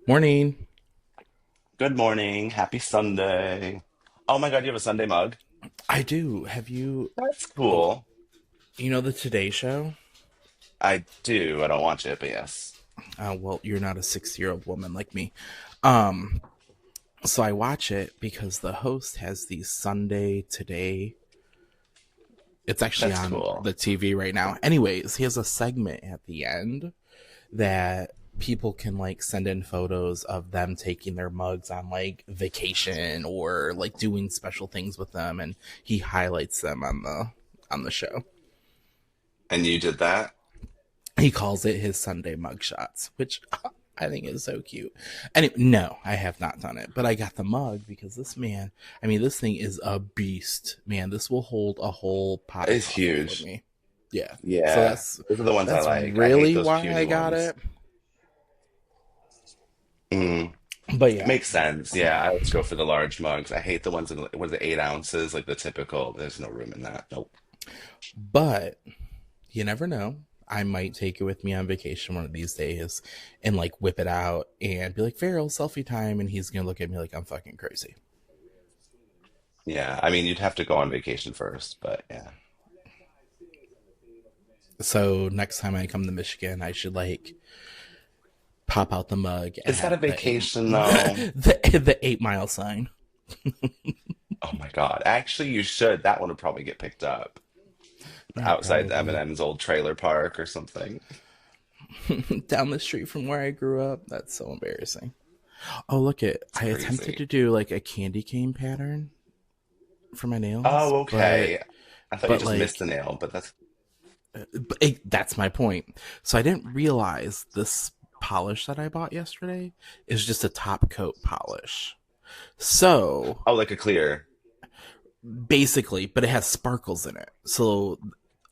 Morning. Good morning. Happy Sunday. Oh my God, you have a Sunday mug? I do. Have you? That's Oh, cool. you know the Today Show? I do. I don't watch it, but yes. Well, you're not a 60-year-old woman like me. Um, so I watch it because the host has these Sunday Today. It's actually That's on cool. the TV right now. Anyways, he has a segment at the end that people can like send in photos of them taking their mugs on like vacation or like doing special things with them, and he highlights them on the show. And you did that? He calls it his Sunday mugshots, which I think is so cute. And no, I have not done it, but I got the mug because this man, I mean, this thing is a beast, man. This will hold a whole pot of It's coffee for huge. me. Yeah. So Yeah. that's Those are the ones I that's like. I hate really those why I puny got ones. it. Mm. But yeah, Makes sense. Yeah, I always go for the large mugs. I hate the ones in, what is it, 8 ounces, like the typical. There's no room in that. Nope. but you never know. I might take it with me on vacation one of these days and like whip it out and be like, Farrell, selfie time. And he's going to look at me like I'm fucking crazy. Yeah, I mean, you'd have to go on vacation first, but yeah. So next time I come to Michigan, I should like pop out the mug Is that a at the eight vacation though? the 8 mile sign Oh my God. Actually, you should. That one would probably get picked up. yeah, Outside probably Eminem's old trailer park or something. down the street from where I grew up. That's so embarrassing. Oh, look it. It's I attempted crazy. to do like a candy cane pattern for my nails, Oh, but okay. I thought you but just missed like the nail, but that's that's my point. So I didn't realize this polish that I bought yesterday is just a top coat polish. So oh, like a clear. basically, but it has sparkles in it. So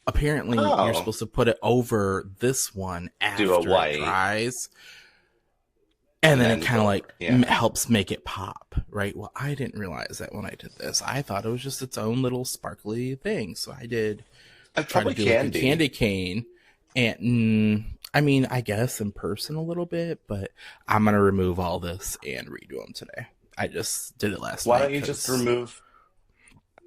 apparently you're Oh, supposed to put it over this one do a after it white dries, and and then it then kind of go like over. Yeah. helps make it pop, right? Well, I didn't realize that when I did this. I thought it was just its own little sparkly thing. So I did It try to probably do like can a be. candy cane, and I mean, I guess in person a little bit, but I'm gonna remove all this and redo them today. I just did it last Why night don't you just because remove,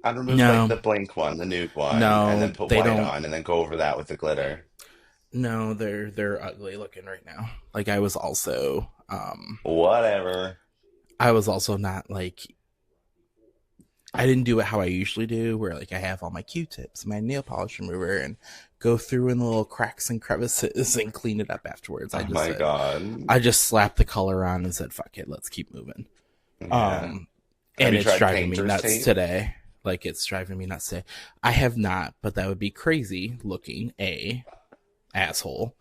I'd remove like no, the blank one, the nude one, and then no, put they white don't. on and then go over that with the glitter. No, they're ugly looking right now. Like Whatever. I was also not like I didn't do it how I usually do, where like I have all my Q-tips, my nail polish remover, and go through in the little cracks and crevices and clean it up afterwards. Oh my God. I just slapped the color on and said, "Fuck it, let's keep moving." Yeah. Um, Have and you it's tried driving me painter's nuts tape? today. Like it's driving me nuts today. I have not, but that would be crazy looking. A asshole.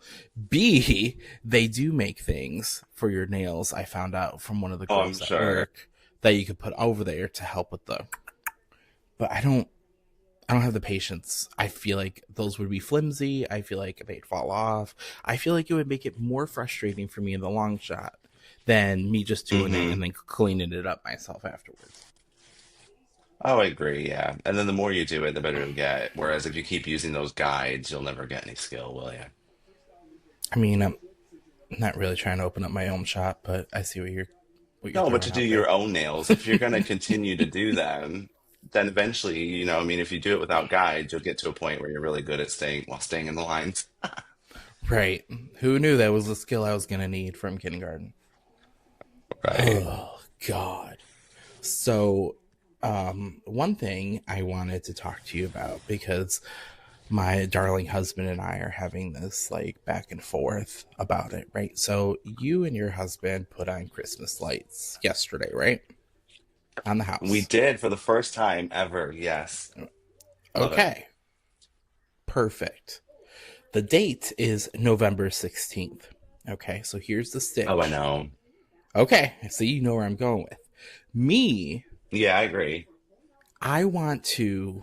B, they do make things for your nails. I found out from one of the Oh, I'm girls at sure. work that you could put over there to help with the. But I don't have the patience. I feel like those would be flimsy. I feel like they'd fall off. I feel like it would make it more frustrating for me in the long shot than me just doing it Mm-hmm. and then cleaning it up myself afterwards. Oh, I agree, yeah. And then the more you do it, the better you'll get. Whereas if you keep using those guides, you'll never get any skill, will you? I mean, I'm not really trying to open up my own shop, but I see what you're No, but to throwing do out there. your own nails, if you're going to continue to do them, then eventually, I mean, if you do it without guides, you'll get to a point where you're really good at staying in the lines. Right. Who knew that was a skill I was going to need from kindergarten? Right. Oh, God. So, one thing I wanted to talk to you about because my darling husband and I are having this like back and forth about it, right? So, you and your husband put on Christmas lights yesterday, right? On the We house. did for the first time ever. Yes. Love it. Okay. Perfect. The date is November 16th. Okay. So, here's the Oh, I stitch. know. Okay. So, you know where I'm going with. Me, Yeah, I agree. I want to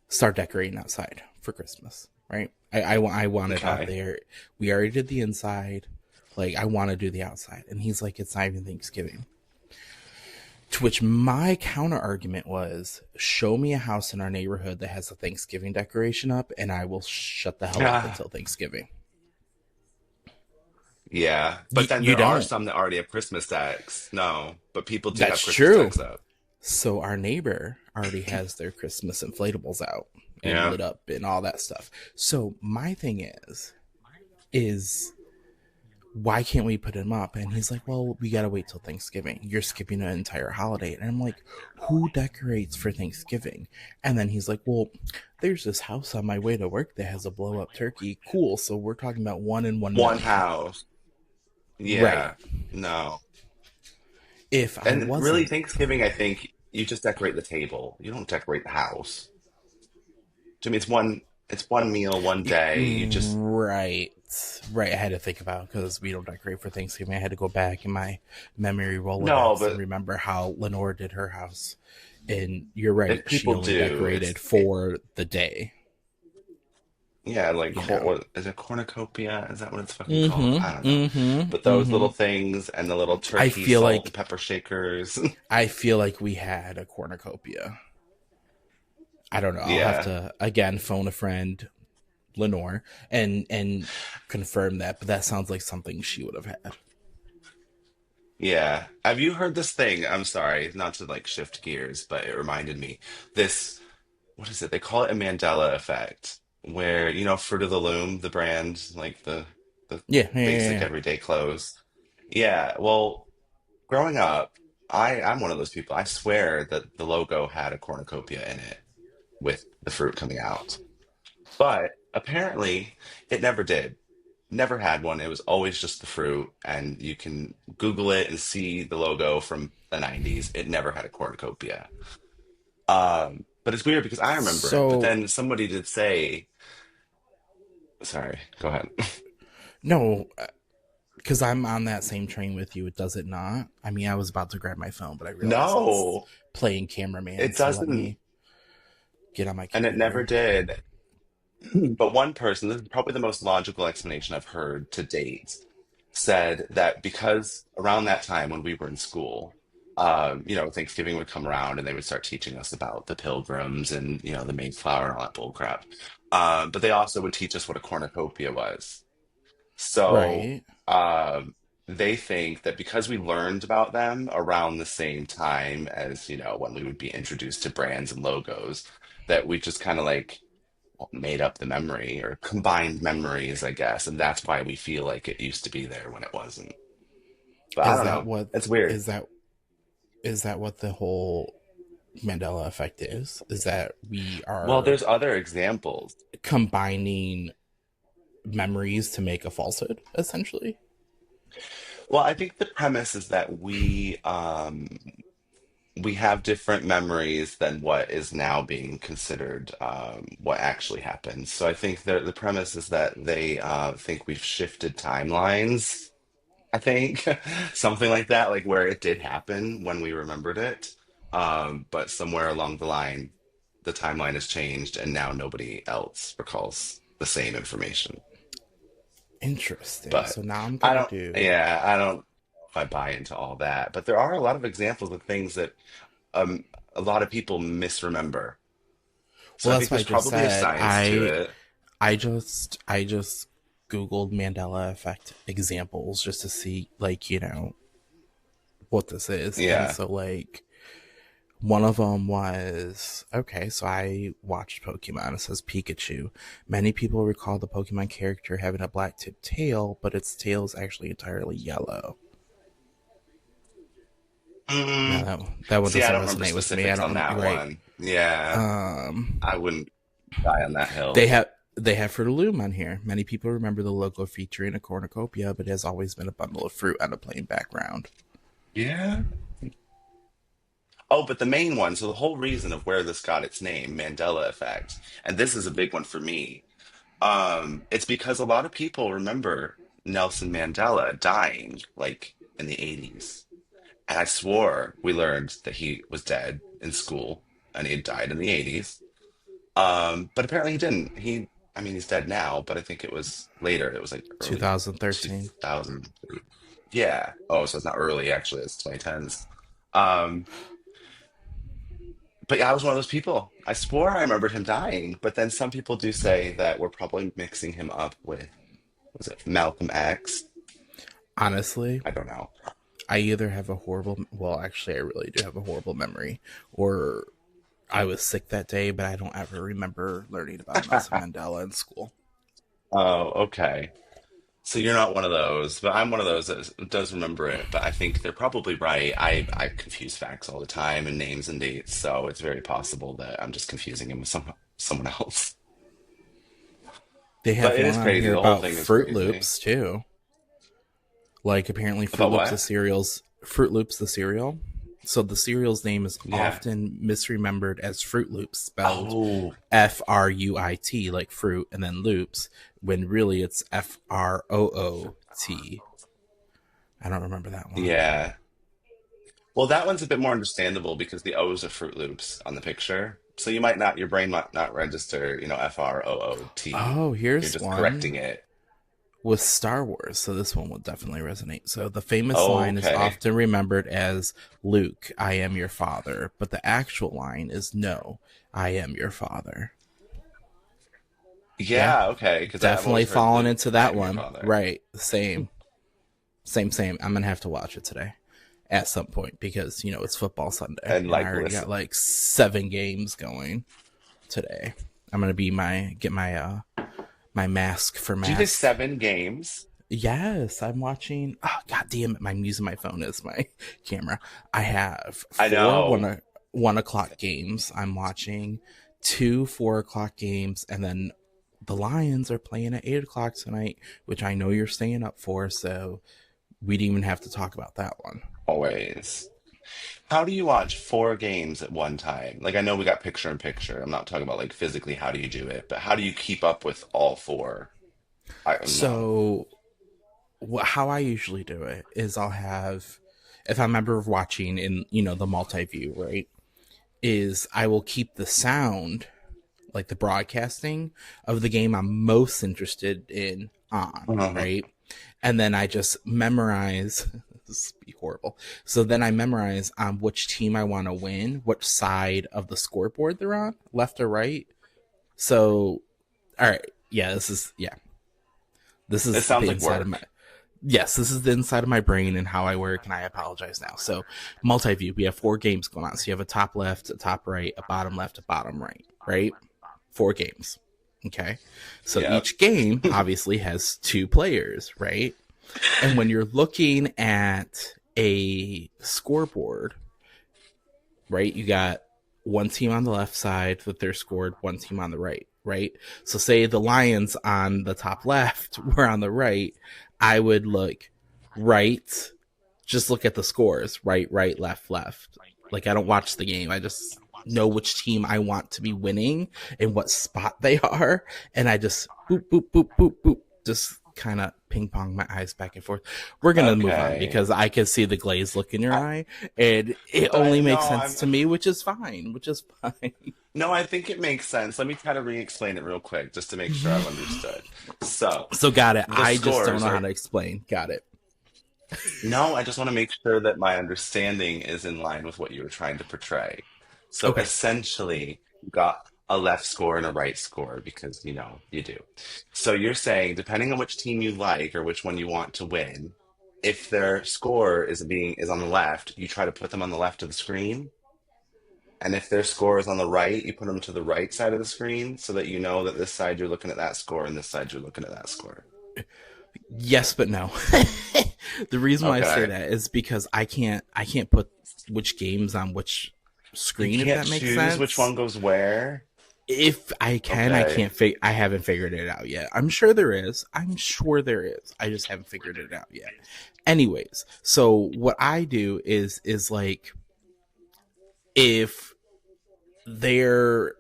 start decorating outside for Christmas, right? I want it out Okay. there. We already did the inside. Like, I want to do the outside. And he's like, it's not even Thanksgiving. To which my counter argument was, show me a house in our neighborhood that has a Thanksgiving decoration up, and I will shut the hell up Ah, until Thanksgiving. Yeah. But then You there are don't. some that already have Christmas decks. No, but people do have That's Christmas true. decks up. So our neighbor already has their Christmas inflatables out and Yeah. lit up and all that stuff. So my thing is why can't we put him up? And he's like, well, we gotta wait till Thanksgiving. You're skipping an entire holiday. And I'm like, who decorates for Thanksgiving? And then he's like, well, there's this house on my way to work that has a blow up turkey. Cool. So we're talking about 1 in 1 million. One house. Right. Yeah. No. If I And really, wasn't Thanksgiving, I think you just decorate the table. You don't decorate the house. To me, it's one meal, one day. You just right, right, I had to think about because we don't decorate for Thanksgiving. I had to go back in my memory no, Rolodex and but remember how Lenore did her house. And you're right, if she people only do, decorated for the day. yeah, like You know. what is it, cornucopia? Is that what it's fucking called? I don't Mm-hmm. know. But Mm-hmm. those Mm-hmm. little things and the little I turkey feel salt and like pepper shakers. I feel like we had a cornucopia. I don't know. I'll have Yeah. to again phone a friend, Lenore, and confirm that. But that sounds like something she would have had. Yeah. Have you heard this thing? I'm sorry, not to like shift gears, but it reminded me. This, what is it? They call it a Mandela effect, where, Fruit of the Loom, the brand, like the Yeah, yeah, yeah, basic yeah. everyday clothes. Yeah. Well, growing up, I'm one of those people. I swear that the logo had a cornucopia in it with the fruit coming out. But apparently it never did. Never had one. It was always just the fruit, and you can Google it and see the logo from the 90s. It never had a cornucopia. But it's weird because I remember it. But So then somebody did say, sorry, go ahead. no, because I'm on that same train with you. It does it not? I mean, I was about to grab my phone, but I realized it's No, playing cameraman. it So let doesn't. me get on my And it never computer. did. But one person, this is probably the most logical explanation I've heard to date, said that because around that time when we were in school, Thanksgiving would come around and they would start teaching us about the pilgrims and, the Mayflower and all that bull crap. But they also would teach us what a cornucopia was. So Right. they think that because we learned about them around the same time as, when we would be introduced to brands and logos, that we just kind of like made up the memory or combined memories, I guess. And that's why we feel like it used to be there when it wasn't. But I Is don't that know. what It's weird. is that is that what the whole Mandela effect is? Is that we Well, are there's other examples. combining memories to make a falsehood, essentially? Well, I think the premise is that we have different memories than what is now being considered what actually happened. So I think the premise is that they think we've shifted timelines. I think something like that, like where it did happen when we remembered it, but somewhere along the line, the timeline has changed, and now nobody else recalls the same information. Interesting. But So now I'm I gonna don't, do. yeah, I don't know if I buy into all that. But there are a lot of examples of things that um, a lot of people misremember. So Well, I that's think what I there's just probably a said. science to it. I just googled Mandela effect examples just to see what this is, and Yeah. so one of them was okay. So I watched Pokemon. It says Pikachu. Many people recall the Pokemon character having a black tipped tail, but its tail is actually entirely yellow. Now Mm, that one see, I doesn't don't remember resonate with me. I specifics on don't. that Right. one. Yeah, Um. I wouldn't die on that They hill. have they have Fruit of the Loom on here. Many people remember the logo featuring a cornucopia, but it has always been a bundle of fruit on a plain background. Yeah. Oh, but the main one, so the whole reason of where this got its name, Mandela Effect, and this is a big one for me. It's because a lot of people remember Nelson Mandela dying like in the 80s. And I swore we learned that he was dead in school and he had died in the 80s. But apparently he didn't. I mean, he's dead now, but I think it was later. It was like early 2013. 2000. Yeah. Oh, so it's not early, actually. It's 2010s. Um, but yeah, I was one of those people. I swore I remembered him dying, but then some people do say that we're probably mixing him up with, was it Malcolm X? Honestly, I don't know. I either have a horrible, well, actually, I really do have a horrible memory, or I was sick that day, but I don't ever remember learning about Nelson Mandela in school. Oh, okay. So you're not one of those, but I'm one of those that does remember it. But I think they're probably right. I confuse facts all the time and names and dates, so it's very possible that I'm just confusing him with someone else. They But have it is one on crazy. here The whole about thing is Fruit crazy. Loops too. Like apparently Fruit About Loops the what? cereals, Fruit Loops the cereal. So the cereal's name is Yeah. often misremembered as Fruit Loops, spelled Oh, Fruit, like fruit, and then loops, when really it's Froot. I don't remember that one. yeah. Well, that one's a bit more understandable because the O's are Fruit Loops on the picture. So you might not, your brain might not register, Froot. Oh, You're here's just correcting one it. with Star Wars, so this one will definitely resonate. So the famous Oh, line is okay. often remembered as Luke, I am your father, but the actual line is no, I am your father. Yeah, Yeah, okay. Because I've definitely always heard fallen Luke, into I that am your one. father. Right, same, same. I'm gonna have to watch it today at some point because it's football Sunday And and I like, already got listen, like 7 games going today. I'm gonna be my get my mask for do you say mask. 7 games? Yes, I'm watching. Oh, God damn it! I'm using my phone as my camera. I have I four know. 1 o'clock games. I'm watching 2 4 o'clock games, and then the Lions are playing at 8 o'clock tonight, which I know you're staying up for. So we didn't even have to talk about that one. Always. How do you watch 4 games at one time? Like, I know we got picture in picture. I'm not talking about like physically how do you do it, but how do you keep up with all four? I don't know. So how I usually do it is I'll have, if I'm ever watching in the multi view, right? Is I will keep the sound, like the broadcasting of the game I'm most interested in on, Uh-huh. right? And then I just memorize. This would be horrible. So then I memorize on which team I want to win, which side of the scoreboard they're on, left or right. So, all right, yeah, this It is sounds the like inside of my work. yes, this is the inside of my brain and how I work, and I apologize now. So, multi view, we have 4 games going on. So, you have a top left, a top right, a bottom left, a bottom right, right? 4 games. Okay. So, Yep. each game obviously has 2 players, right? And when you're looking at a scoreboard, right, you got one team on the left side with their scored, one team on the right, right? So, say the Lions on the top left were on the right, I would look right, just look at the scores, right, right, left, left. Like I don't watch the game. I just know which team I want to be winning and what spot they are, and I just boop, boop, boop, boop, boop, just kind of ping pong my eyes back and forth. We're gonna move on Okay. because I can see the glaze look in your I, eye, and it but I only no, makes sense I'm to me, which is fine, which is fine. no, I think it makes sense. Let me try to re-explain it real quick just to make sure I've understood. So, So got it. the I just don't scores know how are to explain. Got it. no, I just want to make sure that my understanding is in line with what you were trying to portray. So Okay. essentially, you got a left score and a right score because you do. So you're saying, depending on which team you like or which one you want to win, if their score is on the left, you try to put them on the left of the screen. And if their score is on the right, you put them to the right side of the screen so that you know that this side you're looking at that score and this side you're looking at that score. Yes, but no. The reason why I say Okay. that is because I can't put which games on which You screen, if can't that makes choose which sense. one goes where. If I can, I Okay. can't I haven't figured it out yet. I'm sure there is. I'm sure there is. I just haven't figured it out yet. Anyways, so what I do is like if they're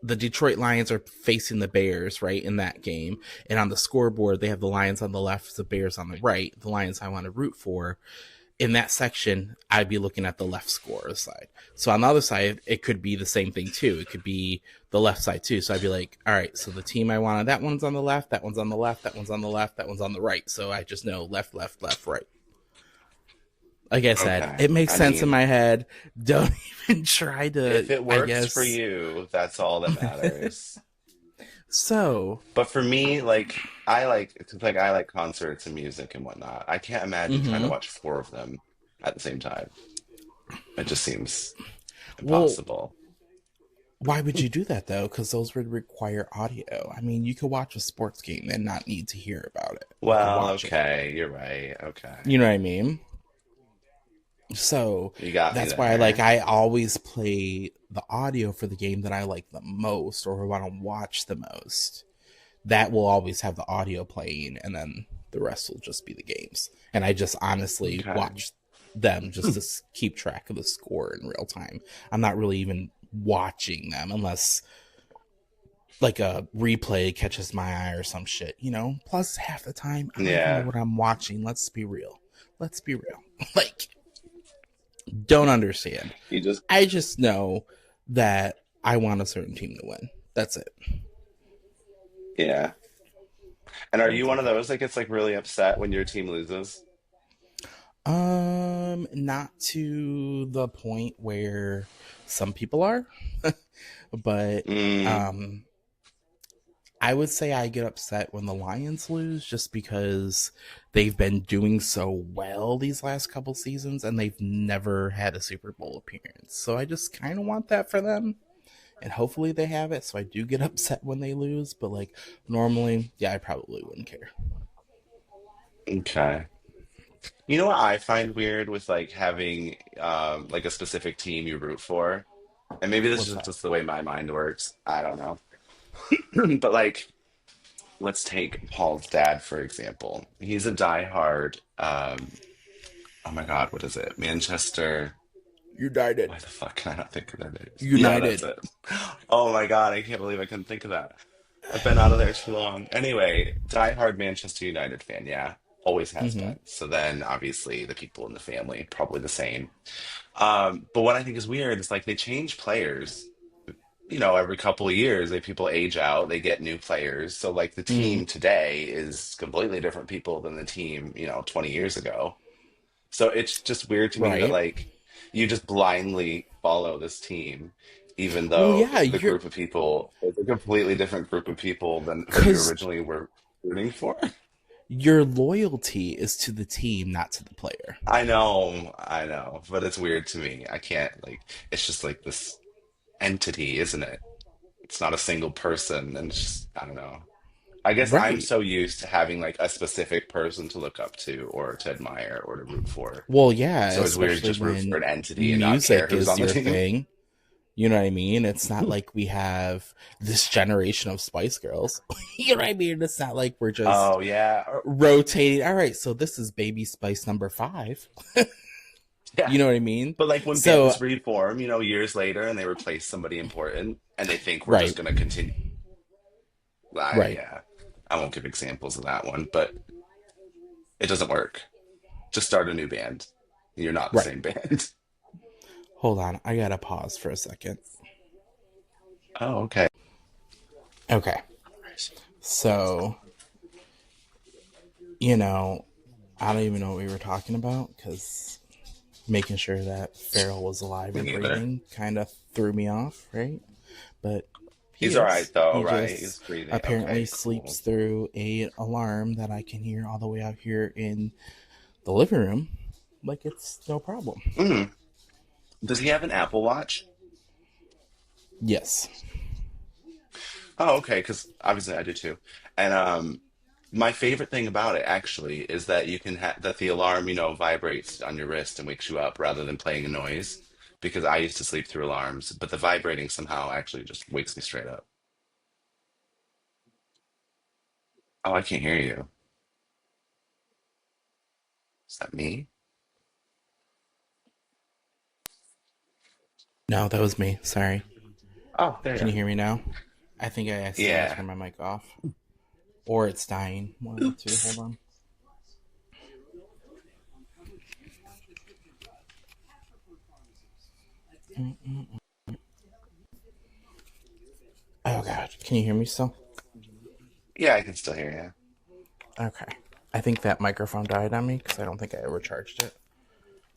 the Detroit Lions are facing the Bears, right, in that game. And on the scoreboard, they have the Lions on the left, the Bears on the right, the Lions I want to root for. In that section, I'd be looking at the left score side. So on the other side, it could be the same thing too. It could be the left side too. So I'd be like, all right, so the team I wanted, that one's on the left, that one's on the left, that one's on the left, that one's on the right. So I just know left, left, left, right. Like I said, Okay. it makes I sense in mean, my head. Don't even try if to, it I works for guess. you, that's all that matters. So, But for me, like I like it's like I like concerts and music and whatnot. I can't imagine trying to hmm watch four of them at the same time. It just seems well, impossible. why would you do that though? Because those would require audio. I mean, you could watch a sports game and not need to hear about it. You could Well, watch it. okay, you're right. Okay. You know what I mean? So You got me that's why there. I always play the audio for the game that I like the most or want to watch the most. That will always have the audio playing, and then the rest will just be the games. And I just honestly Okay. watch them just to keep track of the score in real time. I'm not really even watching them unless like a replay catches my eye or some shit, you know? Plus, half the time, I don't even know Yeah. what I'm watching. Let's be real. Let's be real. Like, don't understand. You just I just know that I want a certain team to win. That's it. yeah. And are you That's one of it. those that gets like really upset when your team loses? Not to the point where some people are, but Mm, um, I would say I get upset when the Lions lose just because they've been doing so well these last couple seasons and they've never had a Super Bowl appearance. So I just kind of want that for them. And hopefully they have it. So I do get upset when they lose. But like normally, yeah, I probably wouldn't care. okay. You know what I find weird with like having like a specific team you root for? And maybe this What's is that? just the way my mind works. I don't know. But like let's take Paul's dad, for example. He's a diehard oh my God, what is it? Manchester. United. Why the fuck can I not think of that is? Yeah, that's United. it. Oh my God, I can't believe I couldn't think of that. I've been out of there too long. Anyway, diehard Manchester United fan, yeah. Always has Mm-hmm. been. So then obviously the people in the family, probably the same. But what I think is weird is like they change players, every couple of years, people age out, they get new players. So like the Mm-hmm. team today is completely different people than the team, 20 years ago. So it's just weird to me that Right. like you just blindly follow this team, even Well, though yeah, the you're group of people is a completely different group of people than what you because originally were rooting for. your loyalty is to the team, not to the player. I know, but it's weird to me. I can't like it's just like this entity, isn't it? It's not a single person, and it's just I don't know. I guess I'm Right. so used to having like a specific person to look up to or to admire or to root for. Well, yeah, So it's weird to especially just root for when an entity and not care music who's is on the your team. thing. You know what I mean? It's not like we have this generation of Spice Girls. You know what I mean? It's not like we're just Oh yeah, rotating. All right, so this is Baby Spice number five. yeah. You know what I mean? But like when So, bands reform, years later, and they replace somebody important, and they think we're just right, going to continue. right, Yeah, I won't give examples of that one, but it doesn't work. Just start a new band. You're not the right. same band. Hold on, I gotta pause for a second. Oh, okay. Okay, so I don't even know what we were talking about because making sure that Farrell was alive Me and neither. breathing kind of threw me off, right? But he He's all right is. though, He right? He's just breathing. apparently Okay, sleeps cool. through a alarm that I can hear all the way out here in the living room, like it's no problem. Mm. Does he have an Apple Watch? Yes. Oh, okay, because obviously I do too. And my favorite thing about it actually is that you can have that the alarm, vibrates on your wrist and wakes you up rather than playing a noise. Because I used to sleep through alarms, but the vibrating somehow actually just wakes me straight up. Oh, I can't hear you. Is that me? No, that was me. Sorry. Oh, there you Can you are. hear me now? I think I accidentally Yeah. turned my mic off. Or it's dying. One of the two. Hold Oops. on. Oh, God. Can you hear me still? Yeah, I can still hear you. Okay. I think that microphone died on me because I don't think I ever charged it.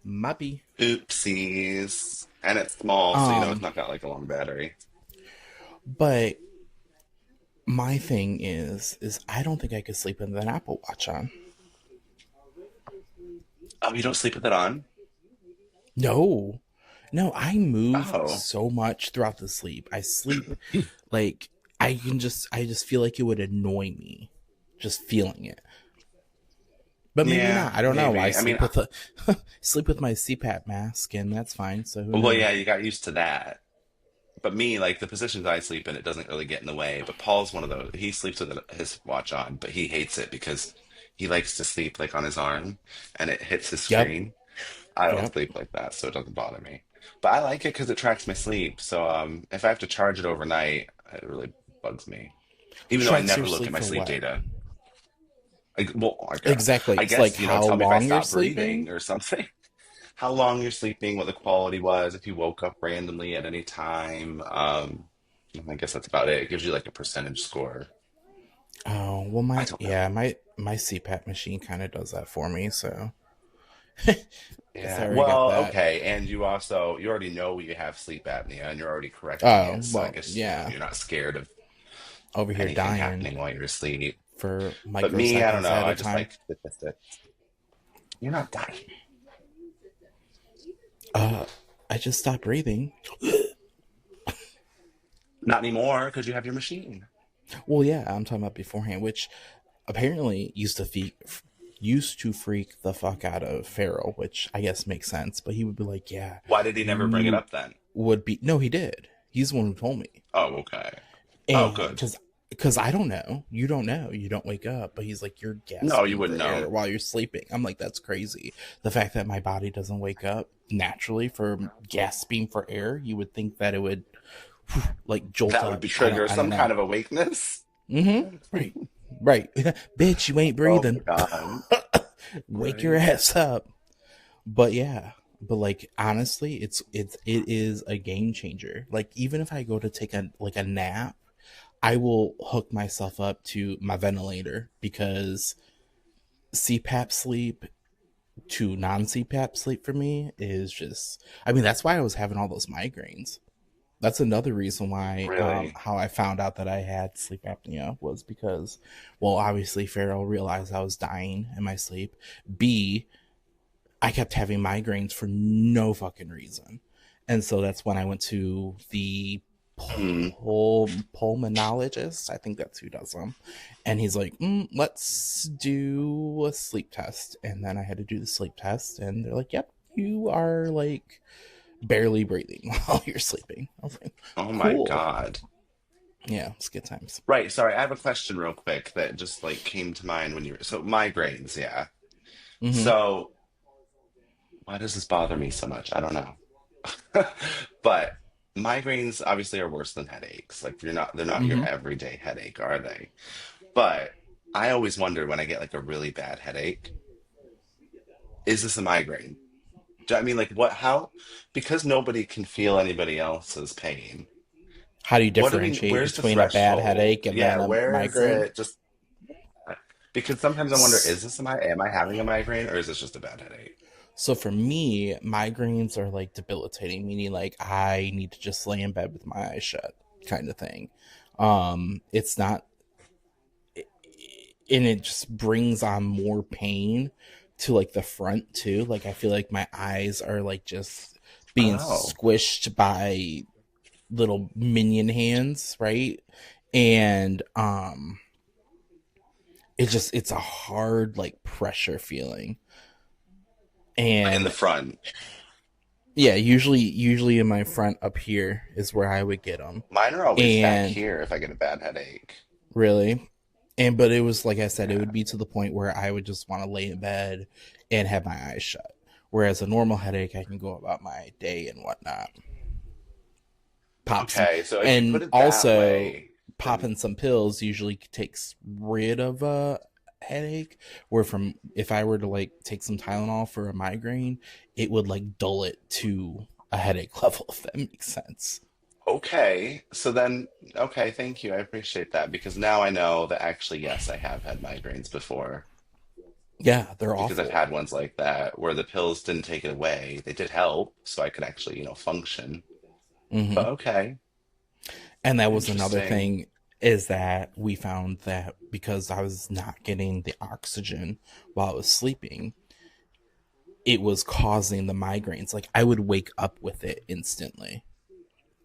Maybe. Oopsies. And it's small, so it's Um, not got like a long battery. but my thing is I don't think I could sleep with an Apple Watch on. Oh, you don't sleep with it on? No, no, I move Oh, so much throughout the sleep. I sleep like I just feel like it would annoy me just feeling it. But maybe yeah, not. I don't know. I maybe. I mean, sleep with a sleep with my CPAP mask, and that's fine. So who well, yeah, knows? you got used to that. But me, like the positions I sleep in, it doesn't really get in the way. But Paul's one of those. He sleeps with his watch on, but he hates it because he likes to sleep like on his arm and it hits his Yep, screen. I don't yep. sleep like that, so it doesn't bother me. But I like it because it tracks my sleep. So if I have to charge it overnight, it really bugs me. Even though I Tracks your never look at sleep my for sleep what? data. Well, Exactly. I It's like guess, how tell me if I long you're stop sleeping. breathing or something. How long you're sleeping, what the quality was, if you woke up randomly at any time. I guess that's about it. It gives you like a percentage score. Oh well, I my don't know. yeah, my CPAP machine kind of does that for me. So guess I Yeah. already got Well, that. okay. And you already know you have sleep apnea and you're already correcting Oh it. So I well, guess, yeah. you're not scared of Over here anything dying happening while you're asleep. for But me, I don't microseconds know. at a I just time. like statistics. You're not dying. I just stopped breathing. Not anymore because you have your machine. Well, yeah, I'm talking about beforehand, which apparently used to freak the fuck out of Farrell, which I guess makes sense. But he would be like, "Yeah, Why did he never bring it you up then? would be." No, he did. He's the one who told me, Oh, okay. Oh, and good. because I don't know, you don't wake up. But he's like, "You're No, you gasping wouldn't for know. air while you're sleeping." I'm like, "That's crazy." The fact that my body doesn't wake up naturally for gasping for air, you would think that it would like jolt That would up. be trigger I don't some know. kind of awakeness. Right. Right. Bitch, you ain't Oh my breathing. God. Wake your Right. ass up. But yeah. But like honestly, it is a game changer. Like even if I go to take a nap, I will hook myself up to my ventilator because CPAP sleep to non CPAP sleep for me is just I mean that's why I was having all those migraines. That's another reason why Really? how I found out that I had sleep apnea was because, well, obviously Farrell realized I was dying in my sleep. B, I kept having migraines for no fucking reason, and so that's when I went to the Hmm. pulmonologist. I think that's who does them, and he's like, "Let's do a sleep test." And then I had to do the sleep test, and they're like, "Yep, you are like barely breathing while you're sleeping." I was like, Oh my cool. God. Yeah, it's good times. Right. Sorry, I have a question real quick that just like came to mind when you were so migraines, yeah. Mm-hmm. So why does this bother me so much? I don't know. But migraines obviously are worse than headaches. Like they're not your Mm-hmm. everyday headache, are they? But I always wonder when I get like a really bad headache, is this a migraine? I mean, like how, because nobody can feel anybody else's pain. How do you differentiate Where's the between a bad threshold? headache and Yeah, then a where is migraine? it? Just because sometimes I wonder, am I having a migraine or is this just a bad headache? So for me, migraines are like debilitating, meaning like I need to just lay in bed with my eyes shut, kind of thing. It's not, and it just brings on more pain to like the front too. Like I feel like my eyes are like just being Oh, squished by little minion hands, right? And it's a hard like pressure feeling. in the And front. yeah, usually in my front up here is where I would get them. Mine are always back And here if I get a bad headache. really, and but it was like I said, it would Yeah. be to the point where I would just want to lay in bed and have my eyes shut. Whereas a normal headache, I can go about my day and whatnot. Pop some, Okay, so if you put and it that also way, then popping some pills usually takes rid of a headache. Where from if I were to like take some Tylenol for a migraine, it would like dull it to a headache level. If that makes sense. okay. So then, okay, thank you. I appreciate that because now I know that actually, yes, I have had migraines before Yeah, they're because I've awful. had ones like that where the pills didn't take it away. They did help, so I could actually, function. Hmm. But okay, And that was another interesting. thing. is that we found that because I was not getting the oxygen while I was sleeping, it was causing the migraines. Like I would wake up with it instantly.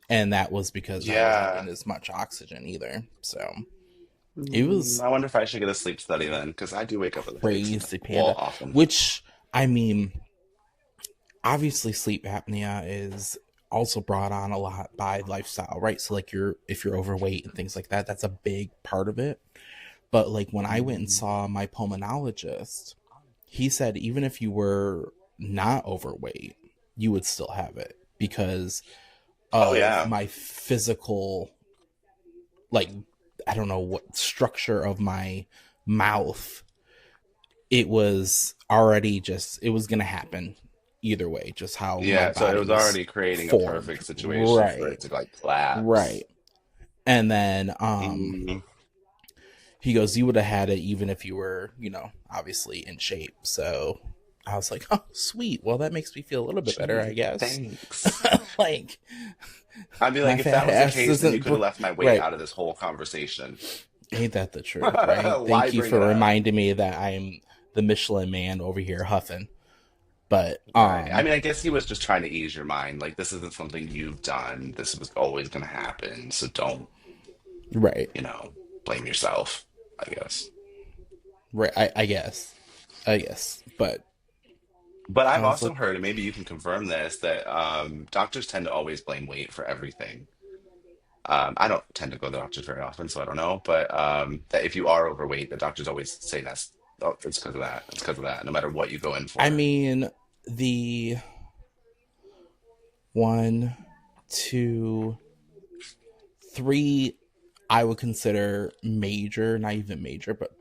And that was because I wasn't Yeah. getting as much oxygen either. So it was I wonder if I should get a sleep study then, because I do wake up with headaches. crazy Well, panda. often. Which, I mean, obviously sleep apnea is also brought on a lot by lifestyle, right? So like you're if you're overweight and things like that, that's a big part of it. But like when I went and Mm. saw my pulmonologist, he said even if you were not overweight, you would still have it because Oh of yeah. my physical, like, I don't know what structure of my mouth. It was already just, it was going to happen either way, just how my Yeah, so it body was was already creating a formed. perfect situation for Right. it to like collapse. Right. And then Mm. he goes, you would have had it even if you were, obviously in shape. So I was like, oh, sweet. Well, that makes me feel a little bit better, I Gee, guess. thanks. Like, I'd be like, my if that fat was the ass case, then you isn't could have left my weight right. out of this whole conversation. Ain't that the truth, right? Why Thank you bring for it up? reminding me that I'm the Michelin man over here huffing. But Right. I mean, I guess he was just trying to ease your mind. Like, this isn't something you've done. This was always going to happen. So don't, right. you know, blame yourself, I guess. Right. I guess. But But I I've was also like, heard, and maybe you can confirm this, that doctors tend to always blame weight for everything. I don't tend to go to the doctors very often, so I don't know. But that if you are overweight, the doctors always say that's, oh, it's because of that. It's because of that, no matter what you go in I for. mean, the one, two, three, I would consider major, not even major, but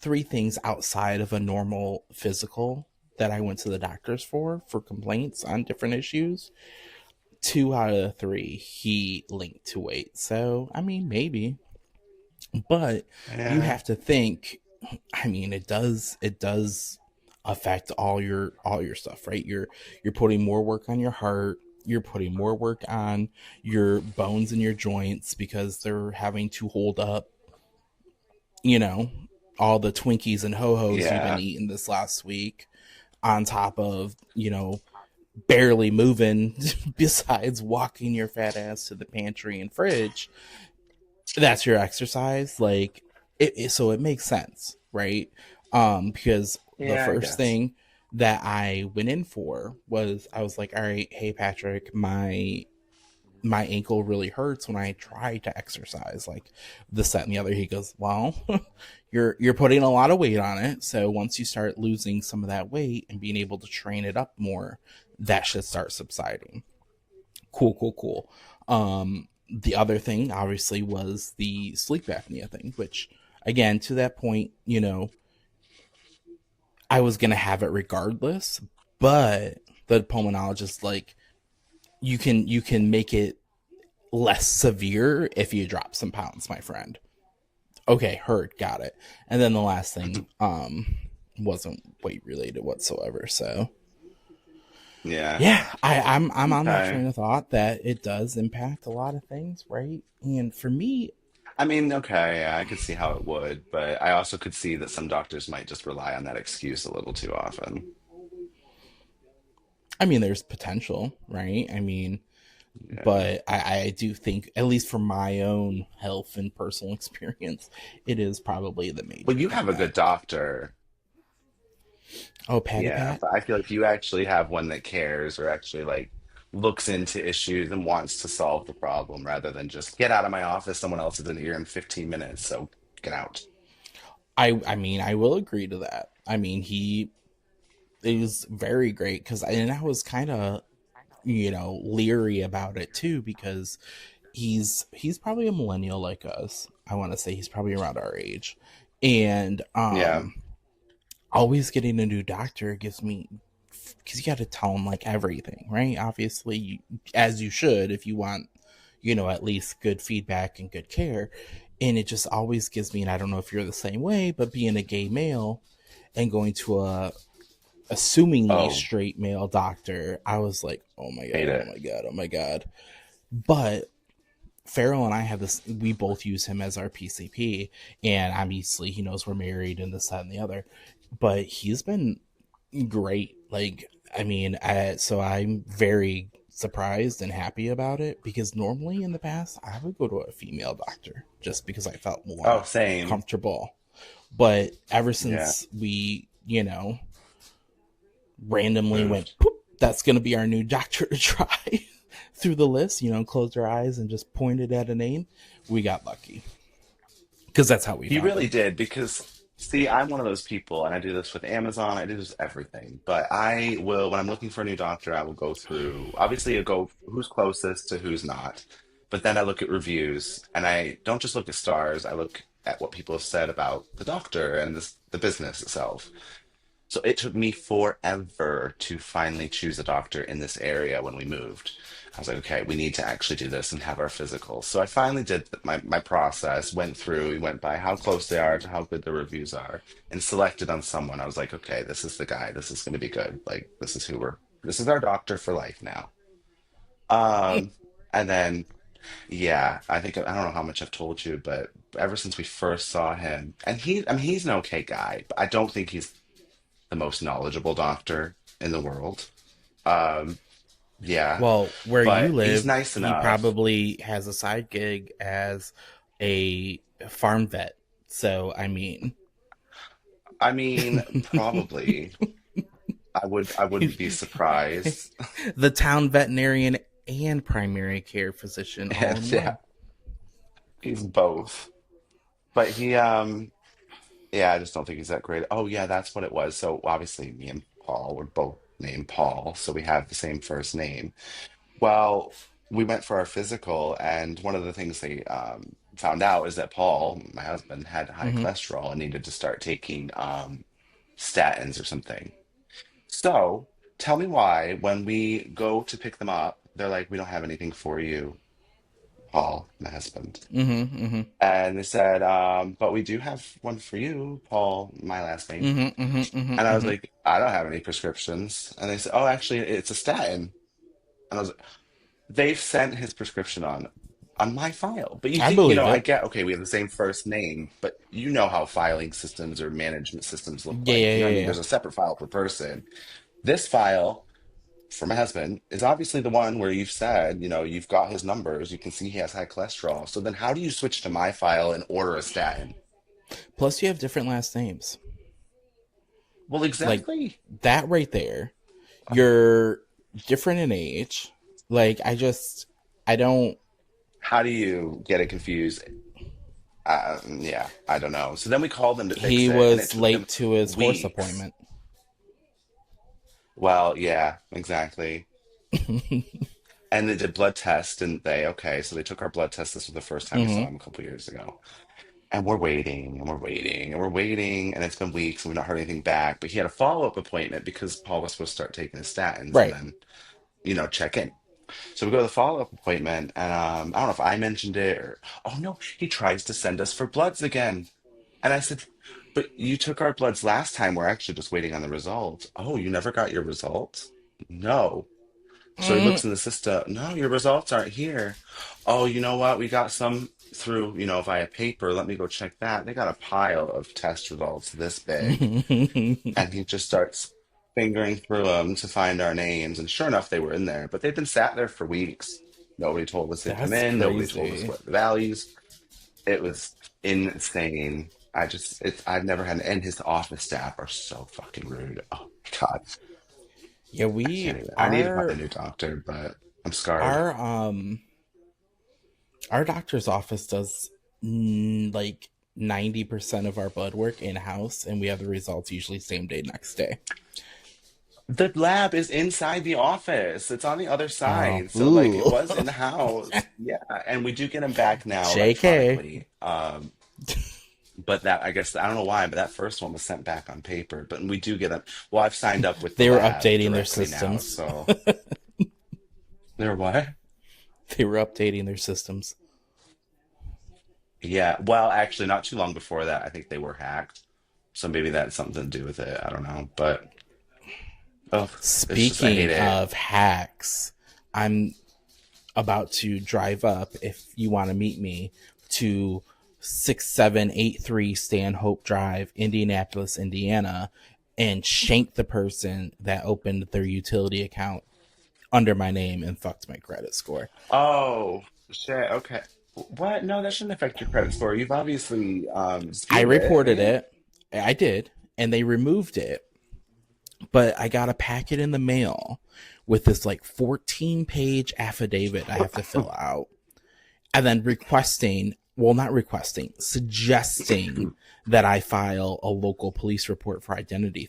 three things outside of a normal physical that I went to the doctors for complaints on different issues. Two out of the three he linked to weight. So, I mean, maybe. But you Yeah. have to think, I mean, it does affect all your stuff, right? You're putting more work on your heart, you're putting more work on your bones and your joints because they're having to hold up, you know, all the Twinkies and ho-hos you've been Yeah. eating this last week on top of, barely moving besides walking your fat ass to the pantry and fridge. That's your exercise. Like so it makes sense, right? Because the Yeah, I first guess. thing that I went in for was, I was like, all right, hey Patrick, my ankle really hurts when I try to exercise, like this, that, and the other. He goes, well, you're putting a lot of weight on it. So once you start losing some of that weight and being able to train it up more, that should start subsiding. Cool, cool, cool. The other thing obviously was the sleep apnea thing, which again, to that point, I was gonna have it regardless, but the pulmonologist, like, you can make it less severe if you drop some pounds, my friend. Okay, heard, got it. And then the last thing wasn't weight related whatsoever. So Yeah. yeah, I'm on that Okay. train of thought that it does impact a lot of things, right? And for me, I mean, okay, yeah, I could see how it would, but I also could see that some doctors might just rely on that excuse a little too often. I mean, there's potential, right? I mean, Yeah. but I do think, at least from my own health and personal experience, it is probably the Well, major you thing have a that. good doctor. Oh, Patty Yeah, Pat. but I feel like you actually have one that cares or actually like looks into issues and wants to solve the problem rather than just get out of my office. Someone else is in here in 15 minutes, so get out. I mean, I will agree to that. I mean, he is very great because, and I was kind of, leery about it too, because he's probably a millennial like us. I want to say he's probably around our age, and Yeah. always getting a new doctor gives me, because you got to tell him like everything, right? Obviously, as you should, if you want, at least good feedback and good care. And it just always gives me, and I don't know if you're the same way, but being a gay male and going to a assumingly Oh, straight male doctor, I was like, oh my hate god, oh it. my god, oh my god. But Farrell and I have this. We both use him as our PCP, and obviously he knows we're married and this, that, and the other. But he's been great. Like, I mean, so I'm very surprised and happy about it because normally in the past I would go to a female doctor just because I felt Oh, more same. comfortable. But ever Yeah. since we, randomly went, Moved. poop, that's going to be our new doctor to try through the list, closed our eyes and just pointed at a name, we got lucky because that's how we He found really him. did because see, I'm one of those people, and I do this with Amazon. I do this with everything. But I will, when I'm looking for a new doctor, I will go through. Obviously, I go who's closest to who's not. But then I look at reviews, and I don't just look at stars. I look at what people have said about the doctor and the business itself. So it took me forever to finally choose a doctor in this area when we moved. I was like, okay, we need to actually do this and have our physical. So I finally did my process, went through, we went by how close they are to how good the reviews are, and selected on someone. I was like, okay, this is the guy. This is going to be good. Like, this is our doctor for life now. Um, and then, yeah, I don't know how much I've told you, but ever since we first saw him, and I mean, he's an okay guy, but I don't think he's the most knowledgeable doctor in the world. Um, yeah, Well, where you but he's live, nice he enough. probably has a side gig as a farm vet. So, I mean, I mean, probably. I wouldn't be surprised. the town veterinarian and primary care physician all And in yeah, one. he's both. But yeah, I just don't think he's that great. Oh yeah, that's what it was. So obviously me and Paul were both named Paul, so we have the same first name. Well, we went for our physical, and one of the things they found out is that Paul, my husband, had high Mm-hmm. cholesterol and needed to start taking statins or something. So tell me why, when we go to pick them up, they're like, we don't have anything for you, Paul, my husband. Mm-hmm. Mm-hmm. And they said, but we do have one for you, Paul, my last name. Mm-hmm. Mm-hmm. And I Mm-hmm. was Mm-hmm. like, I don't have any prescriptions. And they said, oh, actually, it's a statin. And I was they've sent his prescription on my file. But you I think, believe I it. get, okay, we have the same first name, but you know how filing systems or management systems look Yeah, like. yeah, You know what I yeah, mean? yeah. There's a separate file per person. This file for my husband is obviously the one where you've said, you've got his numbers. You can see he has high cholesterol. So then how do you switch to my file and order a statin? Plus, you have different last names. Well, Like exactly. that right there. You're different in age. Like, I don't. How do you get it confused? Yeah, I don't know. So then we called them to He fix it, and it was took late them to his horse weeks. appointment. Well, yeah, exactly. And they did blood tests, didn't they? Okay, so they took our blood test. This was the first time we saw Mm-hmm. him a couple years ago. And we're waiting, and we're waiting, and we're waiting, and it's been weeks, and we've not heard anything back. But he had a follow-up appointment because Paul was supposed to start taking his statins and Right. then, check in. So we go to the follow-up appointment, and I don't know if I mentioned it or, oh no, he tries to send us for bloods again. And I said, but you took our bloods last time. We're actually just waiting on the results. Oh, you never got your results? No. So he Mm, looks in the system. No, your results aren't here. Oh, you know what? We got some through, via paper. Let me go check that. They got a pile of test results this big. And he just starts fingering through them to find our names. And sure enough, they were in there. But they've been sat there for weeks. Nobody told us they'd come that's in. Nobody told us crazy. what the values. It was insane. I've never had, and his office staff are so fucking rude. Oh my God. Yeah, I can't we even. I need to find a new doctor, but I'm scarred. our our doctor's office does like 90% of our blood work in house, and we have the results usually same day, next day. The lab is inside the office. It's on the other Oh, side. So like it ooh, was in the house. Yeah. And we do get them back now JK. electronically. But that I guess I don't know why, but that first one was sent back on paper. But we do get them. Well, I've signed up with the They were lab updating their directly now. systems. So they're what? They were updating their systems. Yeah. Well, actually not too long before that, I think they were hacked. So maybe that's something to do with it. I don't know. But oh, it's just I hate Speaking it. of hacks, I'm about to drive up, if you want to meet me, to 6783 Stanhope Drive, Indianapolis, Indiana, and shank the person that opened their utility account under my name and fucked my credit score. Oh, shit. Okay. What? No, that shouldn't affect your credit score. You've obviously I disputed it, reported right? it. I did, and they removed it. But I got a packet in the mail with this like 14-page affidavit I have to fill out, and then requesting, well, not requesting, suggesting that I file a local police report identity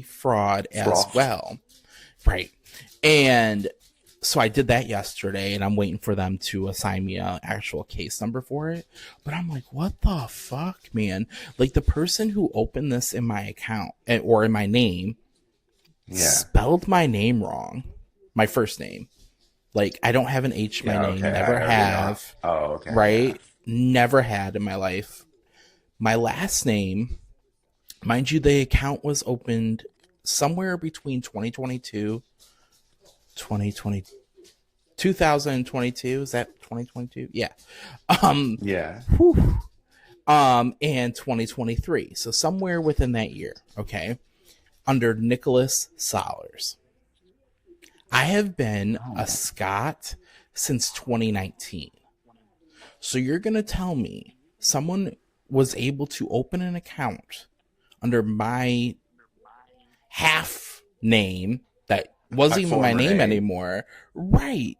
fraud as Fraud. well. Right. And so I did that yesterday, and I'm waiting for them to assign me an actual case number for it. But I'm like, what the fuck, man? Like, the person who opened this in my account or in my name Yeah. spelled my name wrong, my first name. Like, I don't have an H in my Yeah. name, Okay. never I already know. have, Oh, okay. Yeah. right? Never had in my life. My last name, mind you, the account was opened somewhere between 2022, 2020, 2022. Is that 2022? Yeah. Um, Yeah. whew, and 2023. So somewhere within that year, okay, under Nicholas Solers. I have been a Oh. Scot since 2019. So you're going to tell me someone was able to open an account under my half name that My wasn't even my former name name. anymore? Right.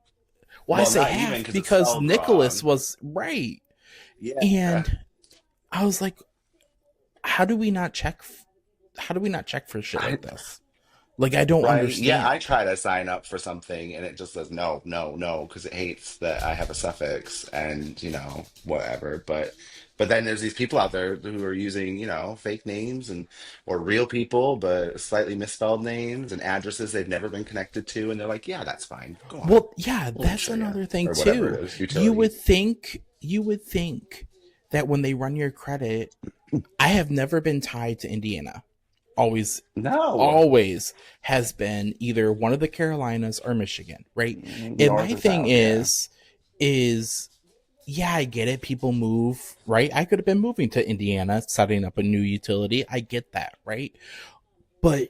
Well, I Well, say not even half because it's because spelled Nicholas wrong. was right. Yeah. And I was like, how do we not check? How do we not check for shit I, like this? Like, I don't right? Yeah, understand. I try to sign up for something and it just says no, no, no, because it hates that I have a suffix and, whatever. But then there's these people out there who are using, fake names and or real people, but slightly misspelled names and addresses they've never been connected to, and they're like, yeah, that's fine. Go on. Well, yeah, We'll that's insure you. another thing Or whatever too. it is, You utility. would think that when they run your credit, I have never been tied to Indiana. Always No. always has been either one of the Carolinas or Michigan, right? And North my or thing south, yeah. is yeah, I get it. People move, right? I could have been moving to Indiana, setting up a new utility. I get that, right? But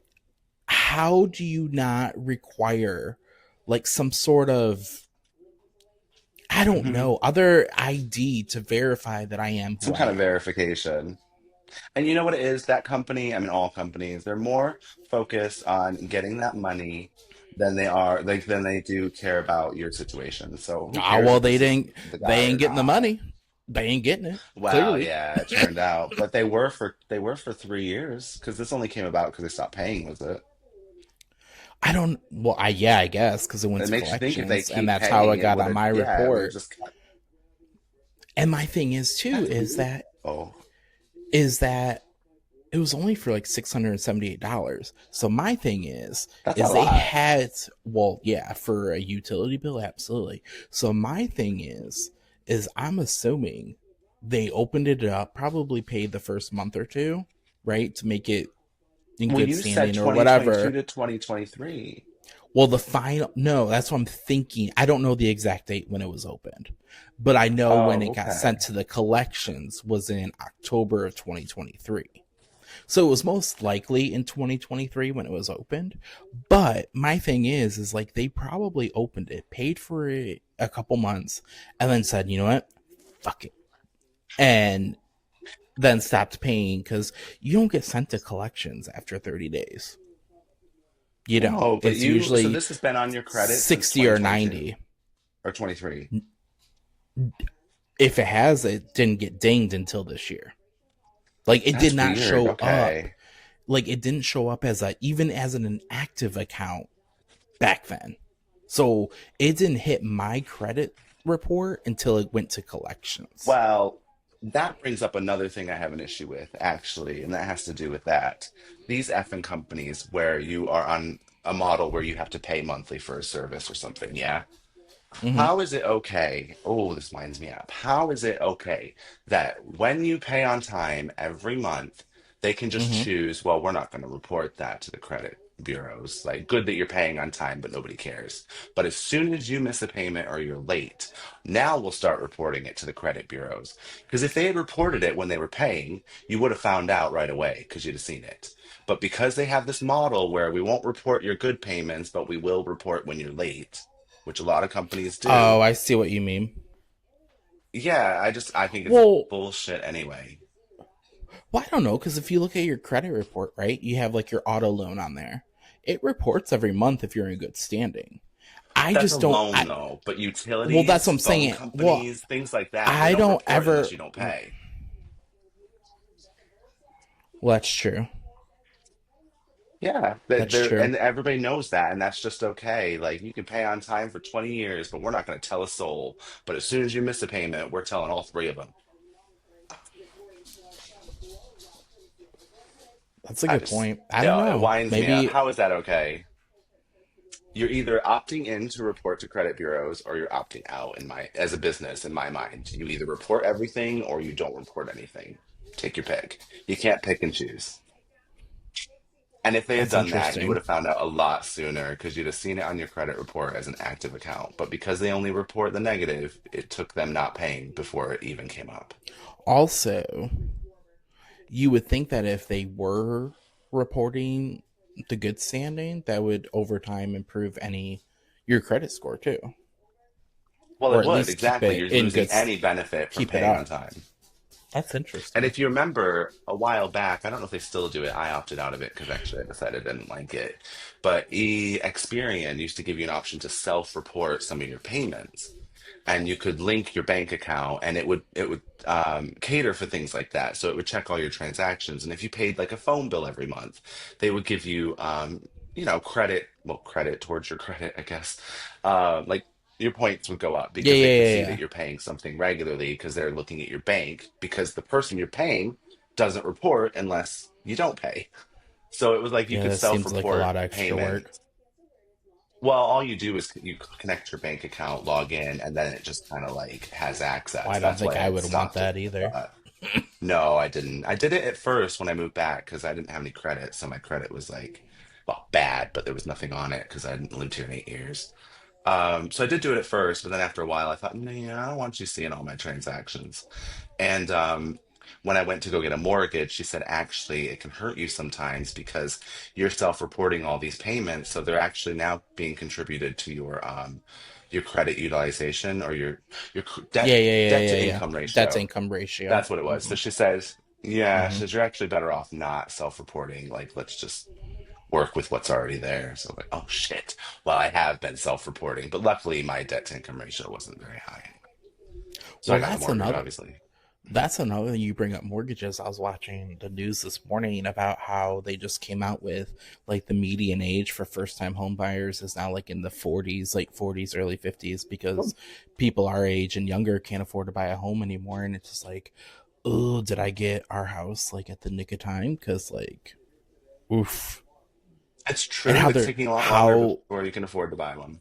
how do you not require like some sort of, I don't Hmm. know, other ID to verify that I am who Some I kind of am? verification. And you know what it is? That company, I mean, all companies, they're more focused on getting that money than they do care about your situation. So who Ah, cares well, if this is the they guy ain't or getting the not? money. They ain't getting it, Well, clearly. yeah, it turned out, but they were for 3 years because this only came about because they stopped paying, was it? I don't, well, yeah, I guess, because it went It to makes you think if they collections, and keep that's how paying, it it got would on have, my yeah, it would have report. just cut. And my thing is, too, That's weird. Oh, is that it was only for like $678. So my thing that's a is they lot. had, well, yeah, for a utility bill, absolutely. So my thing is I'm assuming they opened it up, probably paid the first month or two, right, to make it in Well, good you said standing or 2022 whatever. to 2023. Well, the final, no, that's what I'm thinking. I don't know the exact date when it was opened, but I know when Oh, it got sent okay. to the collections was in October of 2023. So it was most likely in 2023 when it was opened. But my thing is like they probably opened it, paid for it a couple months, and then said, you know what, fuck it, and then stopped paying because you don't get sent to collections after 30 days. You don't. No, but It's so usually this has been on your credit since 60 or 2022 90. or 23. If it has, it didn't get dinged until this year. Like it did That's not weird. show up. Okay. Like it didn't show up as a, even as an active account back then. So it didn't hit my credit report until it went to collections. Well, that brings up another thing I have an issue with, actually, and that has to do with that. These effing companies where you are on a model where you have to pay monthly for a service or something, yeah? Mm-hmm. How is it okay? Oh, this winds me up. How is it okay that when you pay on time every month, they can just Mm-hmm. choose, well, we're not going to report that to the credit bureaus. Like, good that you're paying on time, but nobody cares. But as soon as you miss a payment or you're late, now we'll start reporting it to the credit bureaus. Because if they had reported it when they were paying, you would have found out right away because you'd have seen it. But because they have this model where we won't report your good payments, but we will report when you're late, which a lot of companies Oh, do. I see what you mean. Yeah, I think it's Well, bullshit anyway. I don't know, because if you look at your credit report, right, you have like your auto loan on there. It reports every month if you're in good standing. I That's a just don't. loan though, but Well, that's utilities, what I'm phone saying. Well, companies, things like that, they I don't don't report unless ever. you don't pay. Well, that's true. Yeah, That's they're true. and everybody knows that, and that's just okay. Like you can pay on time for 20 years, but we're not going to tell a soul. But as soon as you miss a payment, we're telling all three of them. That's a I good just, point. I don't yeah, it know. winds me up. Maybe. How is that okay? You're either opting in to report to credit bureaus or you're opting out in my as a business in my mind. You either report everything or you don't report anything. Take your pick. You can't pick and choose. And if they had That's done that, you would interesting. have found out a lot sooner because you'd have seen it on your credit report as an active account. But because they only report the negative, it took them not paying before it even came up. Also, you would think that if they were reporting the good standing, that would over time improve any your credit score too, Well, or it at would, least keep exactly. it You're in losing good, any benefit from keep it paying on up. time. That's And interesting. if you remember a while back, I don't know if they still do it. I opted out of it because actually I decided I didn't like it. But Experian used to give you an option to self-report some of your payments. And you could link your bank account and it would cater for things like that. So it would check all your transactions. And if you paid like a phone bill every month, they would give you credit, well, credit towards your credit, I guess. Like your points would go up Yeah, because they yeah, could yeah, see that yeah. you're paying something regularly because they're looking at your bank because the person you're paying doesn't report unless you don't pay. So it was like you Yeah, could that seems like a self-report lot of extra work. payments. Well, all you do is you connect your bank account, log in, and then it just kind of like has Well, access. I don't That's why think I I had would want stopped it. that either. But no, I didn't. I did it at first when I moved back because I didn't have any credit. So my credit was like, well, bad, but there was nothing on it because I hadn't lived here in 8 years. So I did do it at first, but then after a while, I thought, no, I don't want you seeing all my transactions. And when I went to go get a mortgage, she said, actually, it can hurt you sometimes because you're self-reporting all these payments, so they're actually now being contributed to your credit utilization or your Yeah, debt yeah, yeah, debt yeah, to yeah. income That's ratio. income ratio. That's what it was. Mm-hmm. So she says, yeah, she Mm-hmm. says you're actually better off not self-reporting. Like, let's just work with what's already there. So I'm like, oh shit. Well, I have been self-reporting, but luckily my debt to income ratio wasn't very high anyway. So I Well, got the that's mortgage, another. obviously. That's another thing you bring up mortgages. I was watching the news this morning about how they just came out with like the median age for first time home buyers is now like in the 40s, late 40s, early 50s, because people our age and younger can't afford to buy a home anymore. And it's just like, oh, did I get our house like at the nick of time? Because like, oof. It's And true. It's taking a lot longer before you can afford to buy one.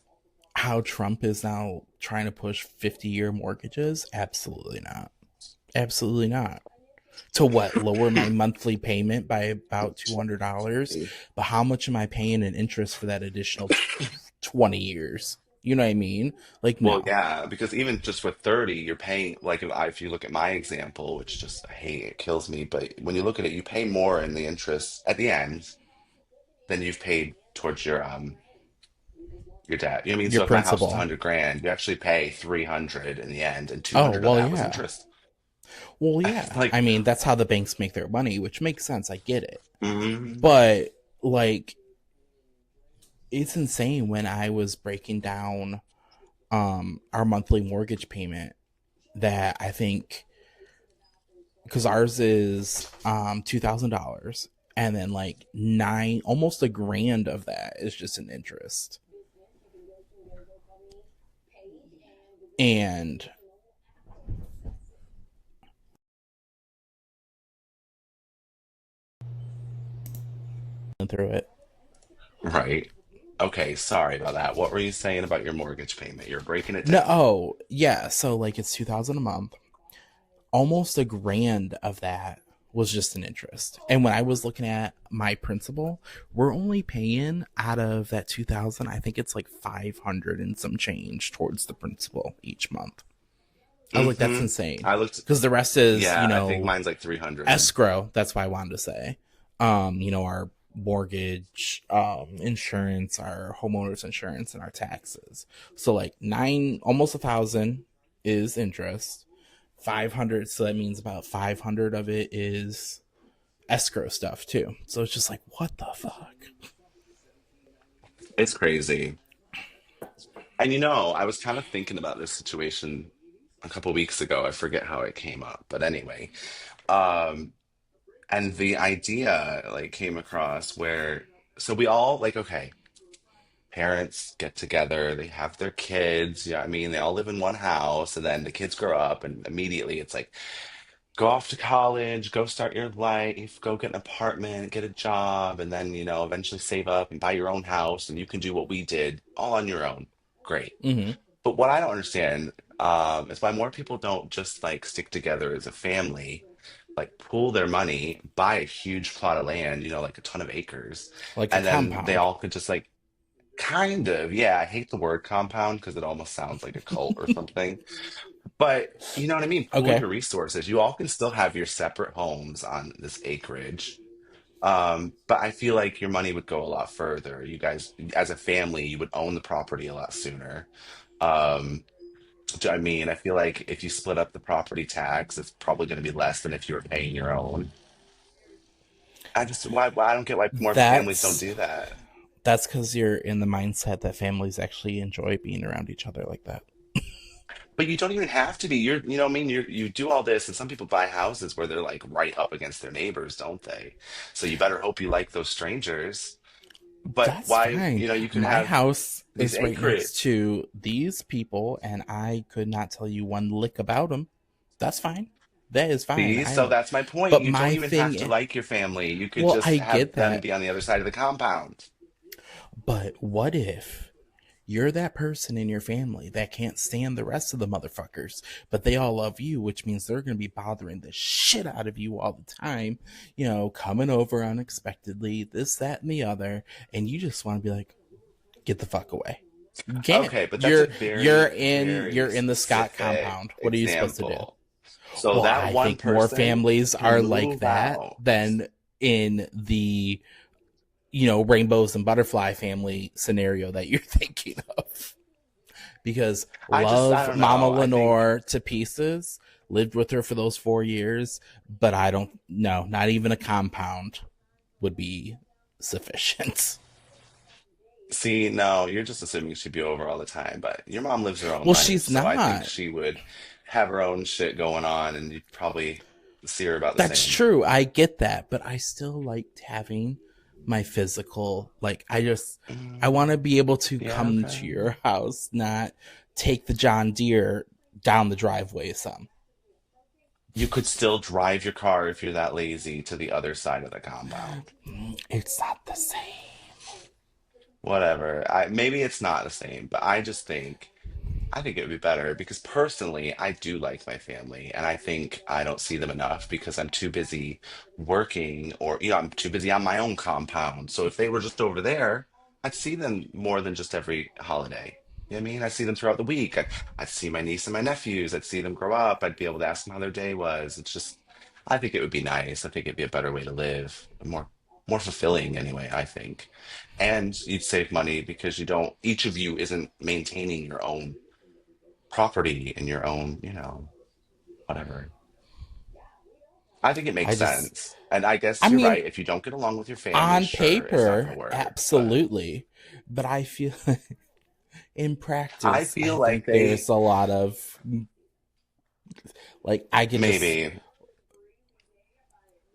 how Trump is now trying to push 50-year mortgages? Absolutely not. Absolutely not. To what? Lower my monthly payment by about $200, but how much am I paying in interest for that additional 20 years? You know what I mean? Like, Well, no. yeah, because even just with 30, you're paying, like if you look at my example, which just I hate it, kills me, but when you look at it, you pay more in the interest at the end than you've paid towards your debt. You know what I mean? Your So if my house was principal. 100 grand, you actually pay 300 in the end, and Oh, 200 of well, that was yeah. interest. Well, yeah. Like, I mean, that's how the banks make their money, which makes sense. I get it. mm, But, like, it's insane when I was breaking down our monthly mortgage payment that I think because ours is $2,000 and then like nine almost a grand of that is just an interest and through it. right. Okay, sorry about that. What were you saying about your mortgage payment? You're breaking it No, down. oh yeah, so like it's 2,000 a month, almost a grand of that was just an interest. And when I was looking at my principal, we're only paying out of that 2000, I think it's like 500 and some change towards the principal each month. I was like, that's Mm-hmm. insane. I looked, Because the rest is, yeah, I think mine's like 300. escrow. That's why I wanted to say. Our mortgage, insurance, our homeowners insurance, and our taxes. So like nine, almost 1,000 is interest. 500, so that means about 500 of it is escrow stuff too. So it's just like, what the fuck? It's crazy. And I was kind of thinking about this situation a couple weeks ago. I forget how it came up, but anyway. Um, and the idea like came across where so we all like okay, parents get together, they have their kids, I mean, they all live in one house, and then the kids grow up and immediately it's like go off to college, go start your life, go get an apartment, get a job, and then, eventually save up and buy your own house, and you can do what we did all on your own. Great. Mm-hmm. But what I don't understand is why more people don't just like stick together as a family, like pool their money, buy a huge plot of land, like a ton of acres, Like a and then they compound. all could just like kind of, yeah, I hate the word compound because it almost sounds like a cult or something. But you know what I mean? Pool Okay. your resources. You all can still have your separate homes on this acreage. But I feel like your money would go a lot further. You guys, as a family, you would own the property a lot sooner. Um, I mean, I feel like if you split up the property tax, it's probably going to be less than if you were paying your own. Why I don't get why more families don't That's do that. that's because you're in the mindset that families actually enjoy being around each other like that. But you don't even have to be. You know what I mean? You do all this, and some people buy houses where they're like right up against their neighbors, don't they? So you better hope you like those strangers. But That's why, fine. you could My have house these is right next acreage. to these people, and I could not tell you one lick about them. That's fine. That is fine. See, so I. that's my point. But You don't my even have to thing, like your family. You could well, just I have get them that. be on the other side of the compound. But what if you're that person in your family that can't stand the rest of the motherfuckers, but they all love you, which means they're going to be bothering the shit out of you all the time, coming over unexpectedly, this, that, and the other, and you just want to be like, get the fuck away. You can't. Okay, but that's a You're very, in very you're in the Scott specific compound. What are you supposed to do? example. So Well, that I one think more person families can are like move that out. than in the rainbows and butterfly family scenario that you're thinking of. Because I love don't Mama know. I think Lenore to pieces, lived with her for those 4 years, but I don't know, not even a compound would be sufficient. See, no, you're just assuming she'd be over all the time, but your mom lives her own Well, life, she's so I think not. she would have her own shit going on, and you'd probably see her about the That's same. true. I get that, but I still liked having my physical. Like, I Mm, want to be able to yeah, come okay. to your house, not take the John Deere down the driveway some. You could still drive your car if you're that lazy to the other side of the compound. It's not the same. Whatever. Maybe it's not the same, but I think it would be better because personally, I do like my family, and I think I don't see them enough because I'm too busy working, or I'm too busy on my own compound. So if they were just over there, I'd see them more than just every holiday. You know what I mean? I'd see them throughout the week. I'd see my niece and my nephews. I'd see them grow up. I'd be able to ask them how their day was. I think it would be nice. I think it'd be a better way to live, more fulfilling anyway, I think. And you'd save money because each of you isn't maintaining your own property in your own, whatever. I think it I makes just, sense. And I guess I you're mean, right. If you don't get along with your family, on sure, it's not going paper, to work. But absolutely. But I feel in I practice, feel I like think there's a lot of, like, I could just, maybe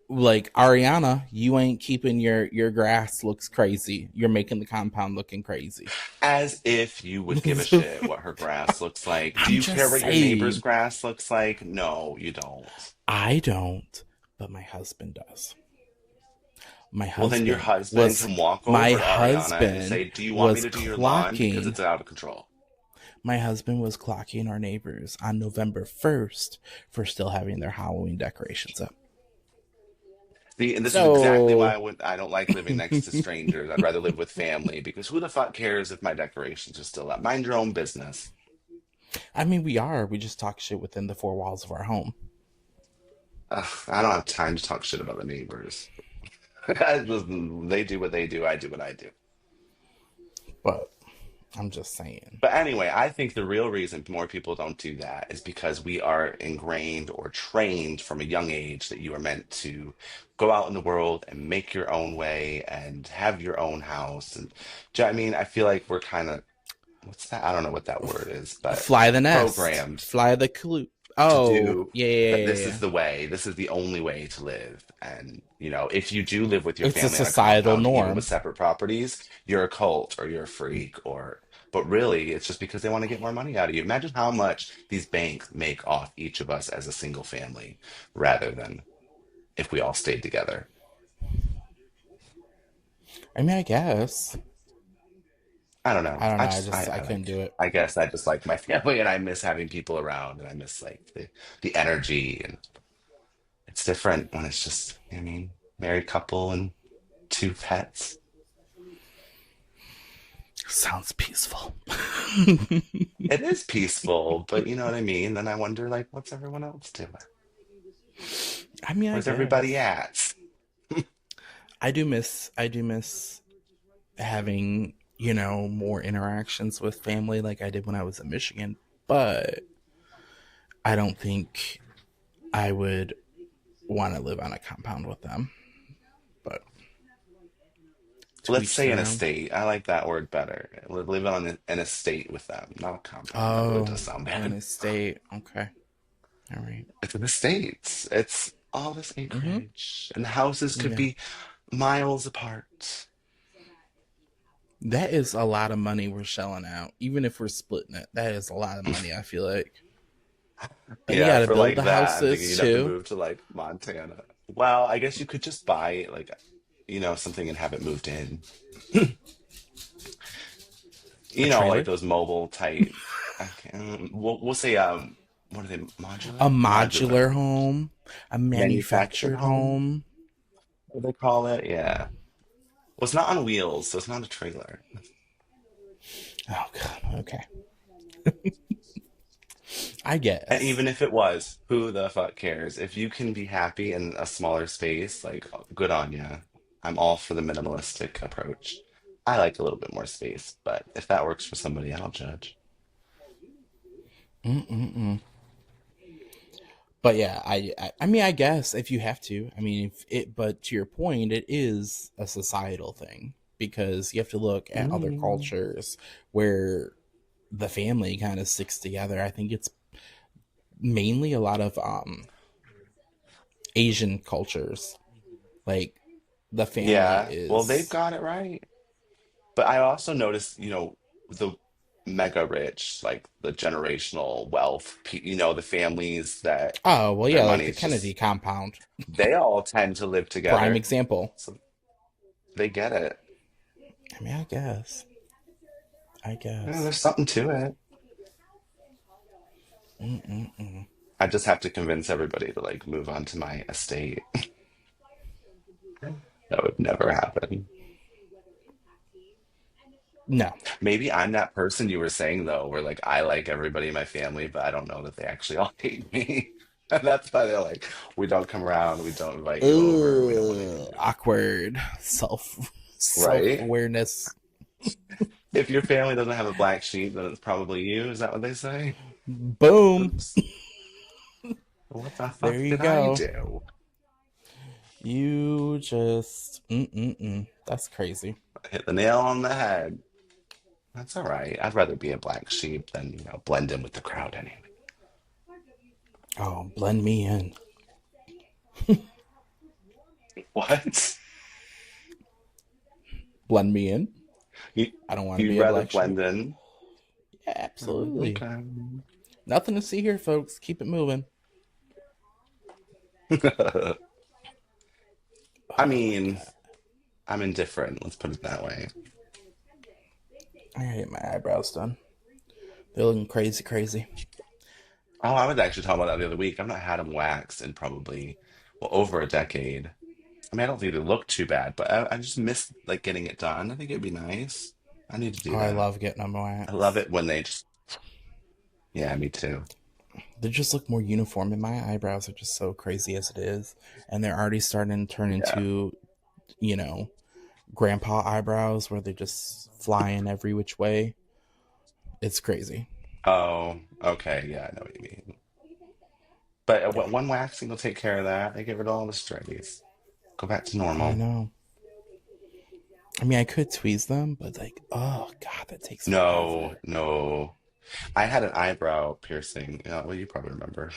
like, Ariana, you ain't keeping your grass looks crazy. You're making the compound looking crazy. as if you would give a shit what her grass looks like. Do I'm you care just what your neighbor's saying. grass looks like? No, you don't. I don't, but my husband does. My Well, then your husband husband was can walk my over to Ariana and husband say, "Do you want me was to do your lawn because clocking it's out of control?" my husband was clocking our neighbors on November 1st for still having their Halloween decorations up. See, and this is exactly why So, I don't like living next to strangers. I'd rather live with family because who the fuck cares if my decorations are still up? Mind your own business. I mean, we just talk shit within the four walls of our home. Ugh, I don't have time to talk shit about the neighbors. They do what they do. I do what I do. But I'm just saying. But anyway, I think the real reason more people don't do that is because we are ingrained or trained from a young age that you are meant to go out in the world and make your own way and have your own house. And do you know what I mean? I feel like we're kind of, what's that? I don't know what that word is, but Fly the nest. programmed Fly the coop. to Oh, do yeah, yeah, that yeah, this yeah. is the way, this is the only way to live. And, you know, if you do live with your It's a family on a societal compound, even with norm. separate properties, you're a cult or you're a freak or, but really it's just because they want to get more money out of you. Imagine how much these banks make off each of us as a single family rather than if we all stayed together. I mean, I guess. I don't know. I don't I know. just, I I couldn't like, do it. I guess I just like my family and I miss having people around and I miss like the energy and it's different when it's just, I mean, married couple and two pets. Sounds peaceful. It is peaceful, but you know what I mean? Then I wonder, like, what's everyone else doing? I mean, I Where's everybody guess. at? I do miss having, more interactions with family like I did when I was in Michigan, but I don't think I would want to live on a compound with them. But to Let's each say an their own. estate. I like that word better. Live on an estate with them, not a compound. That really Oh, does sound an bad. estate. Okay. All right. It's an estate. It's all this Mm-hmm. acreage, and the houses could Yeah. be miles apart. That is a lot of money we're shelling out. Even if we're splitting it, that is a lot of money, I feel like. And you Yeah, got to for build like the that, I'm thinking houses you'd have to too. move to like Montana. Well, I guess you could just buy like, something and have it moved in. A Like trailer. those mobile type. Okay, we'll say what are they? A Modular, modular modular, home. A manufactured manufactured home. home. What do they call it? Yeah. Well, it's not on wheels, so it's not a trailer. Oh, God. Okay. I And guess. even if it was, who the fuck cares? If you can be happy in a smaller space, like good on you. I'm all for the minimalistic approach. I like a little bit more space, but if that works for somebody, I don't judge. Mm-mm-mm. But yeah, I mean, I guess if you have to, I mean, if it. But to your point, it is a societal thing because you have to look at other Mm. cultures where the family kind of sticks together. I think it's mainly a lot of Asian cultures. Like the family Yeah, well, they've is. got it right. But I also noticed, the mega rich, like the generational wealth, the families that Oh well, their yeah, like money the is Kennedy just, compound, they all tend to live prime together. example. So they get it. I mean, I guess. I Yeah, guess. there's something to it. Mm-mm-mm. I just have to convince everybody to like move on to my estate. That would never happen. No. Maybe I'm that person you were saying though, where like I like everybody in my family, but I don't know that they actually all hate me. And that's why they're like, we don't come around, we don't invite you over, we don't want to Ugh, do it. awkward self Right? awareness. If your family doesn't have a black sheep, then it's probably you. Is that what they say? Boom. Oops. What the There fuck you did I go. do? You just That's crazy. Hit the nail on the head. That's all right. I'd rather be a black sheep than, blend in with the crowd anyway. Oh, blend me in. What? Blend me in. You, I don't want to you'd be a rather black blend sheep. in? Yeah, Oh, absolutely. okay. Nothing to see here, folks. Keep it moving. I Oh my mean, god. I'm indifferent. Let's put it that way. I gotta get my eyebrows done. They're looking crazy, crazy. Oh, I was actually talking about that the other week. I've not had them waxed in probably, well, over a decade. I mean, I don't think they look too bad, but I just miss like getting it done. I think it'd be nice. I need to Oh, do I that. love getting them I love waxed. it when they just, yeah, me too. They just look more uniform, and my eyebrows are just so crazy as it is, and they're already starting to turn Yeah. into, you know, grandpa eyebrows where they're just flying every which way. It's crazy. Oh, okay. Yeah, I know what you mean. But Yeah, one waxing will take care of that. They get rid of all the strays. Go back to I normal. know. I mean, I could tweeze them, but like, oh god, that takes No, forever. no. I had an eyebrow piercing. Well, you probably remember.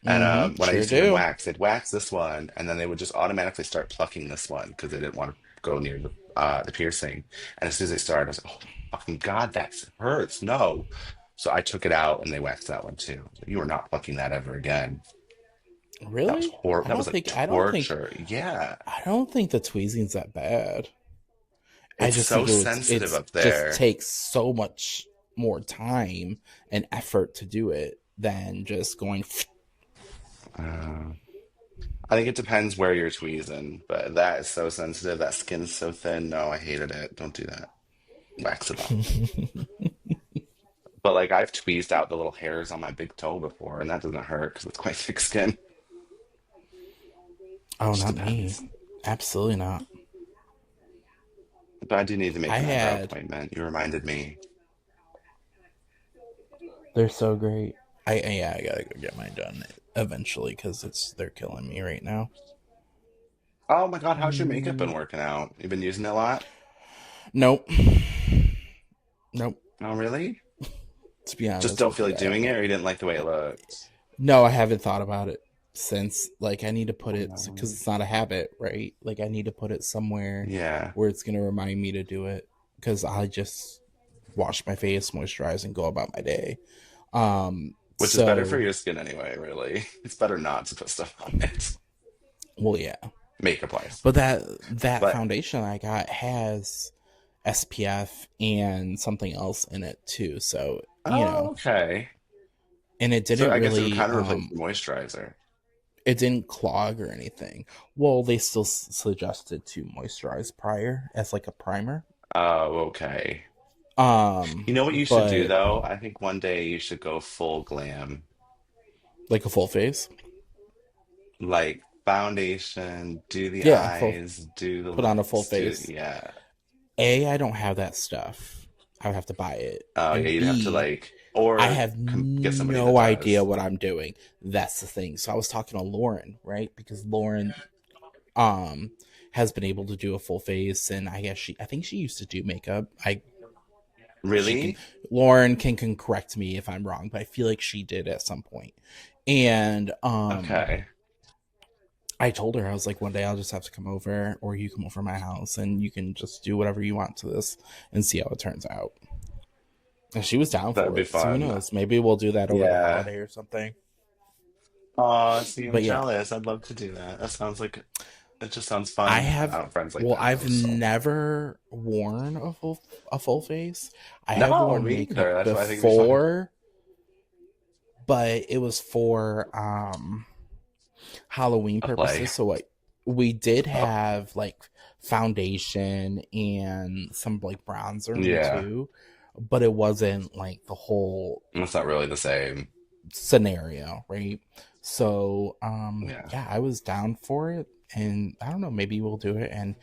And Mm-hmm. when I Sure used to get them do. waxed, they'd wax this one, and then they would just automatically start plucking this one because they didn't want to go near the piercing. And as soon as they started, I was like, "Oh, fucking God, that hurts!" No, so I took it out, and they waxed that one too. You are not plucking that ever again. That was Really? horrible. I That was don't like think. I don't think. torture. Yeah, I don't think the tweezing's that bad. I it's just so think it would. sensitive It's up just there. takes so much more time and effort to do it than just going. Uh, I think it depends where you're tweezing, but that is so sensitive. That skin's so thin. No, I hated it. Don't do that. Wax it off. But like I've tweezed out the little hairs on my big toe before, and that doesn't hurt because it's quite thick skin. Oh, Just not me. depends. Absolutely not. But I do need to make I an eyebrow had. appointment. You reminded me. They're so great. Yeah, I gotta go get mine done eventually because they're killing me right now. Oh my God, how's your makeup been Mm, working out? You've been using it a lot? nope. Nope. Oh, really? To be Just honest don't with feel you, like I doing it, haven't. or you didn't like the way it looked? No, I haven't thought about it since. Like, I need to put Oh it because no. it's not a habit, right? Like, I need to put it somewhere Yeah. where it's gonna remind me to do it because I just wash my face, moisturize, and go about my day. Which is better for So your skin anyway, really. It's better not to put stuff on it, well, yeah. makeup wise. But that But foundation I got has SPF and something else in it too. So, oh, okay. and it So didn't I guess it would really kind of replace the moisturizer. it didn't clog or anything. Well, they still suggested to moisturize prior as like a primer. Oh, okay. Um, You know what you should do but though? I think one day you should go full glam. like a full face. Like foundation, do the Yeah, full eyes, do the put on a full lips, do face. yeah. I don't have that stuff. I would have to buy it. Oh yeah, And you'd have to B, like I or have get somebody that no idea does. what I'm doing. That's the thing. So I was talking to Lauren, right? Because Lauren um has been able to do a full face, and I think she used to do makeup. I she can Really? Lauren can correct me if I'm wrong, but I feel like she did at some point. And Okay. I told her, I was like, one day I'll just have to come over, or you come over my house, and you can just do whatever you want to this and see how it turns out. And she was down That would for be it. So who fun. knows? Maybe we'll do that over the Yeah. holiday or something. Oh, see, I'm But yeah, jealous. I'd love to do that. That sounds like it just sounds I fun. I have. don't have friends like Well, that though, I've so never worn a full face. I have no, worn me makeup either. That's why I think it'd be fun. before, but it was for Halloween A play. purposes. So like we did Oh, have like foundation and some like bronzer in yeah. too, but it wasn't like the whole It's not really the same. scenario, right? So Yeah. yeah, I was down for it, and I don't know, maybe we'll do it, and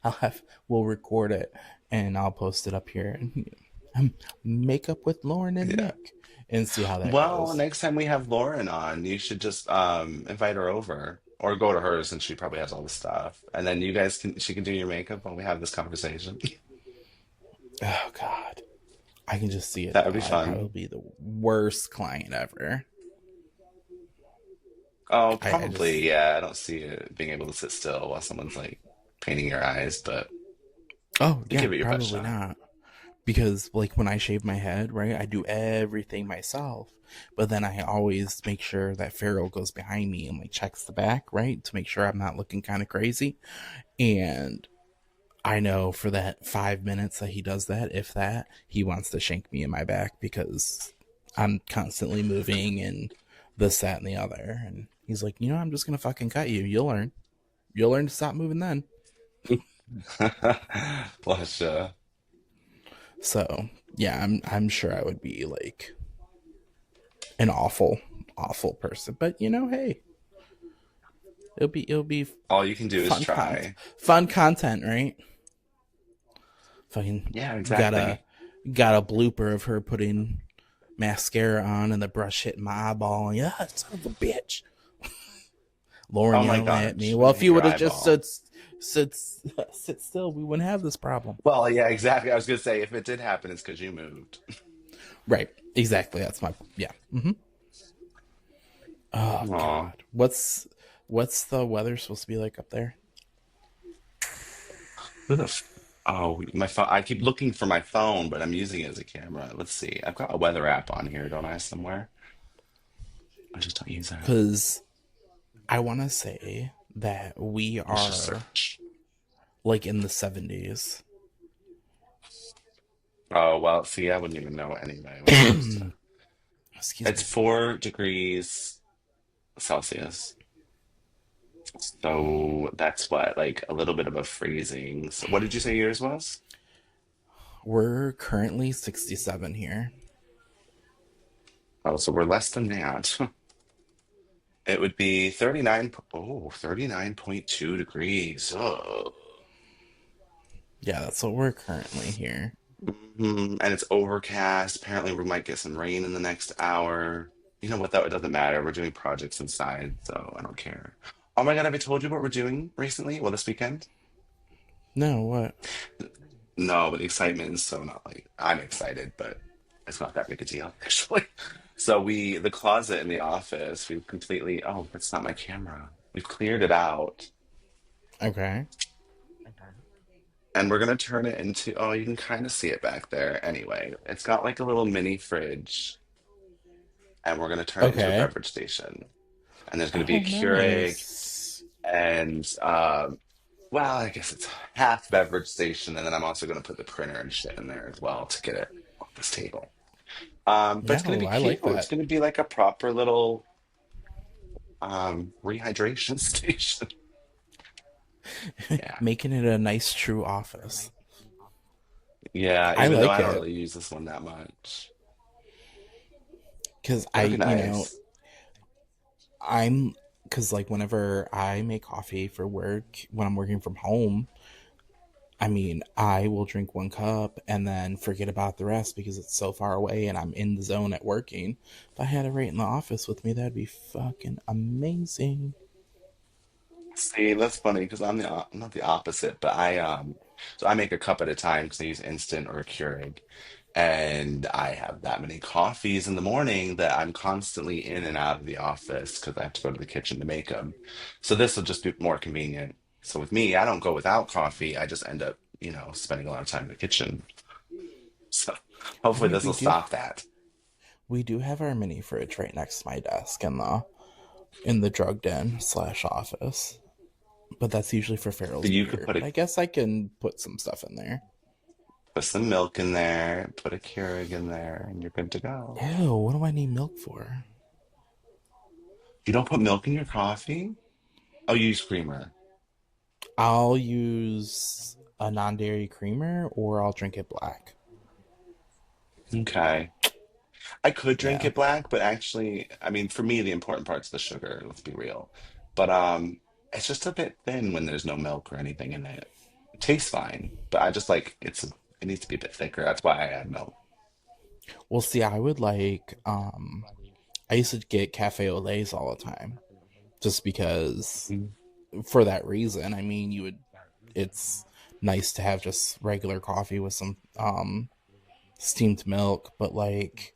I'll have we'll record it and I'll post it up here and makeup with Lauren and Yeah. Nick and see how that Well, goes. next time we have Lauren on, you should just invite her over or go to her since she probably has all the stuff. And then you guys can she can do your makeup while we have this conversation. Oh God, I can just see it That would now. be I'd fun. probably be the worst client ever. Oh, I probably, just yeah. I don't see it being able to sit still while someone's like painting your eyes, but oh you yeah, give it your best probably shot. not. Because like when I shave my head, right, I do everything myself, but then I always make sure that Farrell goes behind me and like checks the back, right, to make sure I'm not looking kind of crazy. And I know for that 5 minutes that he does that, if that, he wants to shank me in my back because I'm constantly moving and this, that, and the other. And he's like, I'm just gonna fucking cut you. You'll learn. you'll learn to stop moving then. Bless ya. So yeah, I'm sure I would be like an awful person, but hey, it'll be All you can do is fun try. fun content, right? Fucking Yeah, got a exactly. got a blooper of her putting mascara on and the brush hitting my eyeball. Yeah, son of a bitch. Lauren Oh my yelling at God, me. she's Well, gonna if hit you your would have just eyeball. sit sit still, we wouldn't have this problem. Well, yeah, exactly. I was gonna say if it did happen, it's because you moved. Right. Exactly. That's my yeah. Oh Aw. God. What's the weather supposed to be like up there? Who the f- Oh, my phone. I keep looking for my phone, but I'm using it as a camera. Let's see. I've got a weather app on here, don't I, somewhere? I just don't use that. Because I want to say that we Let's just are search. like in the 70s. Oh, well, see, I wouldn't even know anyway when it comes to. Excuse It's me. 4 degrees Celsius. So that's what, like a little bit of a freezing. So what did you say yours was? We're currently 67 here. Oh, so we're less than that. It would be 39. Oh, 39.2 degrees. Oh. Yeah, that's what we're currently here. And it's overcast. Apparently, we might get some rain in the next hour. You know what, though? It doesn't matter. We're doing projects inside, so I don't care. Oh my God, have I told you what we're doing recently? Well, this weekend? No, what? No, but the excitement is so not like I'm excited, but it's not that big a deal, actually. So the closet in the office, we've completely, oh, that's not my camera. We've cleared it out. Okay. And we're gonna turn it into, oh, you can kind of see it back there. Anyway, it's got like a little mini fridge, and we're gonna turn it into a Okay. beverage station. And there's gonna be Oh, a Keurig nice. and well, I guess it's half beverage station, and then I'm also gonna put the printer and shit in there as well to get it off this table. But Yeah, it's gonna oh, be I cute. like It's that. gonna be like a proper little rehydration station. Yeah. Making it a nice, true office. Yeah, I even though like I don't it really use this one that much. because It'll be nice. I'm, because like whenever I make coffee for work, when I'm working from home, I mean, I will drink one cup and then forget about the rest because it's so far away and I'm in the zone at working. If I had it right in the office with me, that'd be fucking amazing. See, that's funny because I'm not the opposite, but so I make a cup at a time because I use instant or a Keurig, and I have that many coffees in the morning that I'm constantly in and out of the office because I have to go to the kitchen to make them. So this will just be more convenient. So with me, I don't go without coffee. I just end up, spending a lot of time in the kitchen. So hopefully We this will we do stop that. we do have our mini fridge right next to my desk in the drug den slash office, but that's usually for So Farrell's you could beer. put But a I guess I can put some stuff in there. put some milk in there, put a Keurig in there, and you're good to go. Ew, what do I need milk for? You don't put milk in your coffee? Oh, you use creamer. I'll use a non-dairy creamer or I'll drink it black. Okay. I could drink Yeah. it black, but actually, I mean, for me, the important part's the sugar, let's be real. But it's just a bit thin when there's no milk or anything in it. It tastes fine, but I just like it needs to be a bit thicker. That's why I add milk. Well, see, I would like I used to get cafe au laits all the time just because Mm. for that reason. I mean, it's nice to have just regular coffee with some steamed milk, but like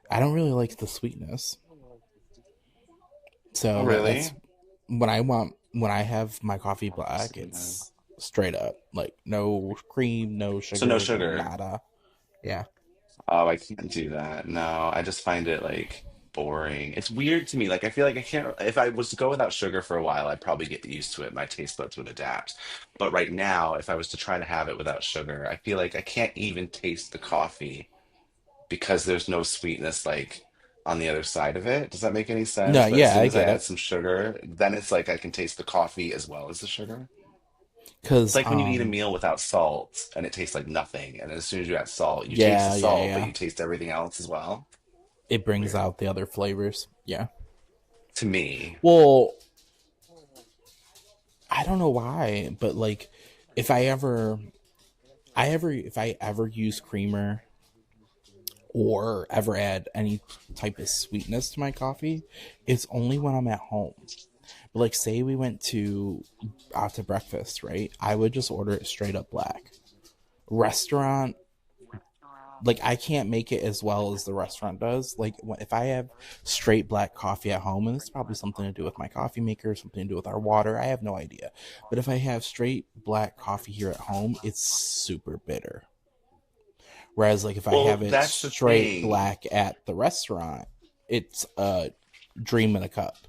I don't really like the sweetness. Oh, So that's really? when I have my coffee black, Opposite, man. it's straight up like no cream, no So no sugar, no sugar. nada. Yeah. Oh, I can't do that. No, I just find it like boring. It's weird to me. Like I feel like I can't if I was to go without sugar for a while, I'd probably get used to it. My taste buds would adapt. But right now, if I was to try to have it without sugar, I feel like I can't even taste the coffee because there's no sweetness like on the other side of it. Does that make any No, sense? But as yeah, soon I as I get add it. some sugar, then it's like I can taste the coffee as well as the sugar. It's Cause like when you eat a meal without salt and it tastes like nothing. And then as soon as you add salt, you taste the yeah, yeah, salt, but yeah. you taste everything else as well. It brings Weird. out the other flavors. Yeah. To me. Well, I don't know why, but like if if I ever use creamer or ever add any type of sweetness to my coffee, it's only when I'm at home. But like say we went to out to breakfast, right? I would just order it straight up black. Restaurant, like I can't make it as well as the restaurant does. Like if I have straight black coffee at home, and it's probably something to do with my coffee maker, something to do with our water, I have no idea. But if I have straight black coffee here at home, it's super bitter. Whereas like if I Well, have it that's the straight thing. black at the restaurant, it's a dream in a cup.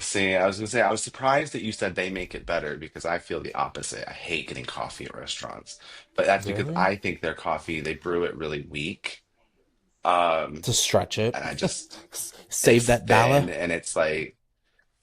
See, I was gonna say I was surprised that you said they make it better because I feel the opposite. I hate getting coffee at restaurants, but that's because Really? I think their coffee they brew it really weak. Um, To stretch it, and I just save it's that dollar. thin and it's like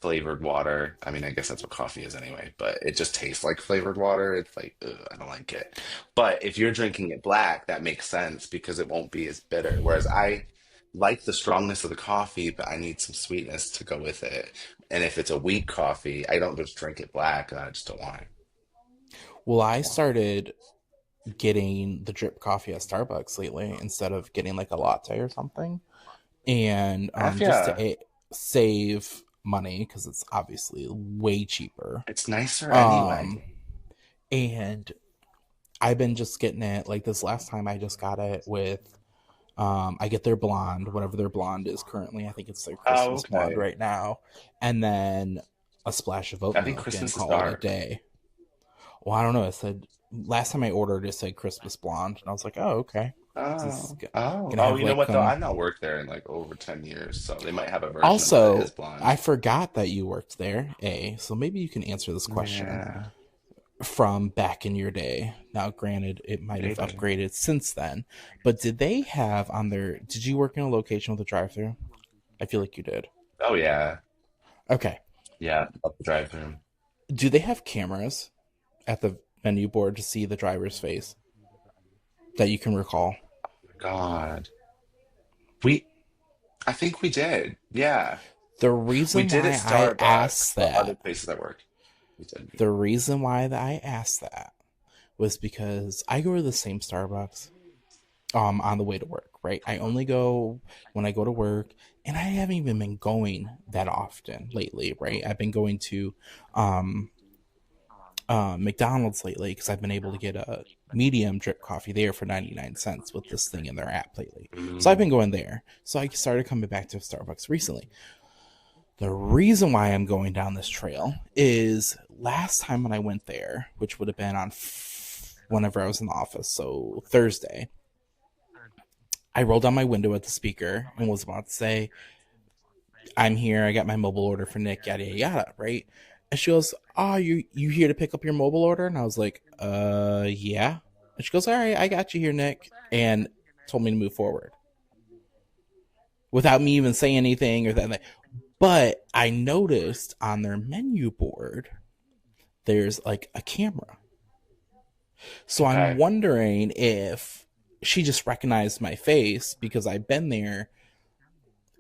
flavored water. I mean, I guess that's what coffee is anyway, but it just tastes like flavored water. It's like, ugh, I don't like it. But if you're drinking it black, that makes sense because it won't be as bitter. Whereas I like the strongness of the coffee, but I need some sweetness to go with it. And if it's a weak coffee, I don't just drink it black. I just don't want it. Well, I started getting the drip coffee at Starbucks lately instead of getting like a latte or something. And just to Yeah, save money because it's obviously way cheaper. it's nicer anyway. Um, and I've been just getting it like this last time I just got it with I get their blonde, whatever their blonde is currently. I think it's their Oh, Christmas blonde okay. right now. And then a splash of oat I think milk and Christmas is call it a dark. day. Well, I don't know. It said last time I ordered it said Christmas blonde, and I was like, oh, okay. This is gonna Oh, have you know like what though? I've not worked there in like over 10 years, so they might have a version of it that is Also, I blonde. forgot that you worked there, A. So maybe you can answer this question Yeah, from back in your day. Now, granted, it might have maybe. upgraded since then, but did they have on their? Did you work in a location with a drive-through? I feel like you did. Oh yeah. Okay. Yeah, up the drive-through. Do they have cameras at the menu board to see the driver's face that you can recall? God. We I think we did. Yeah. The We reason did at why I Starbucks, asked but other that, places I work. We did. the reason why that I asked that was because I go to the same Starbucks on the way to work, right? I only go when I go to work, and I haven't even been going that often lately, right? I've been going to um McDonald's lately because I've been able to get a medium drip coffee there for 99 cents with this thing in their app lately. So I've Mm, been going there. So I started coming back to Starbucks recently. The reason why I'm going down this trail is last time when I went there, which would have been on whenever I was in the office, so Thursday, I rolled down my window at the speaker and was about to say, I'm here. I got my mobile order for Nick, yada, yada, yada, right? And she goes, oh, you here to pick up your mobile order? And I was like, yeah. And she goes, all right, I got you here, Nick. And told me to move forward without me even saying anything or that. But I noticed on their menu board, there's like a camera. So I'm okay. wondering if she just recognized my face because I've been there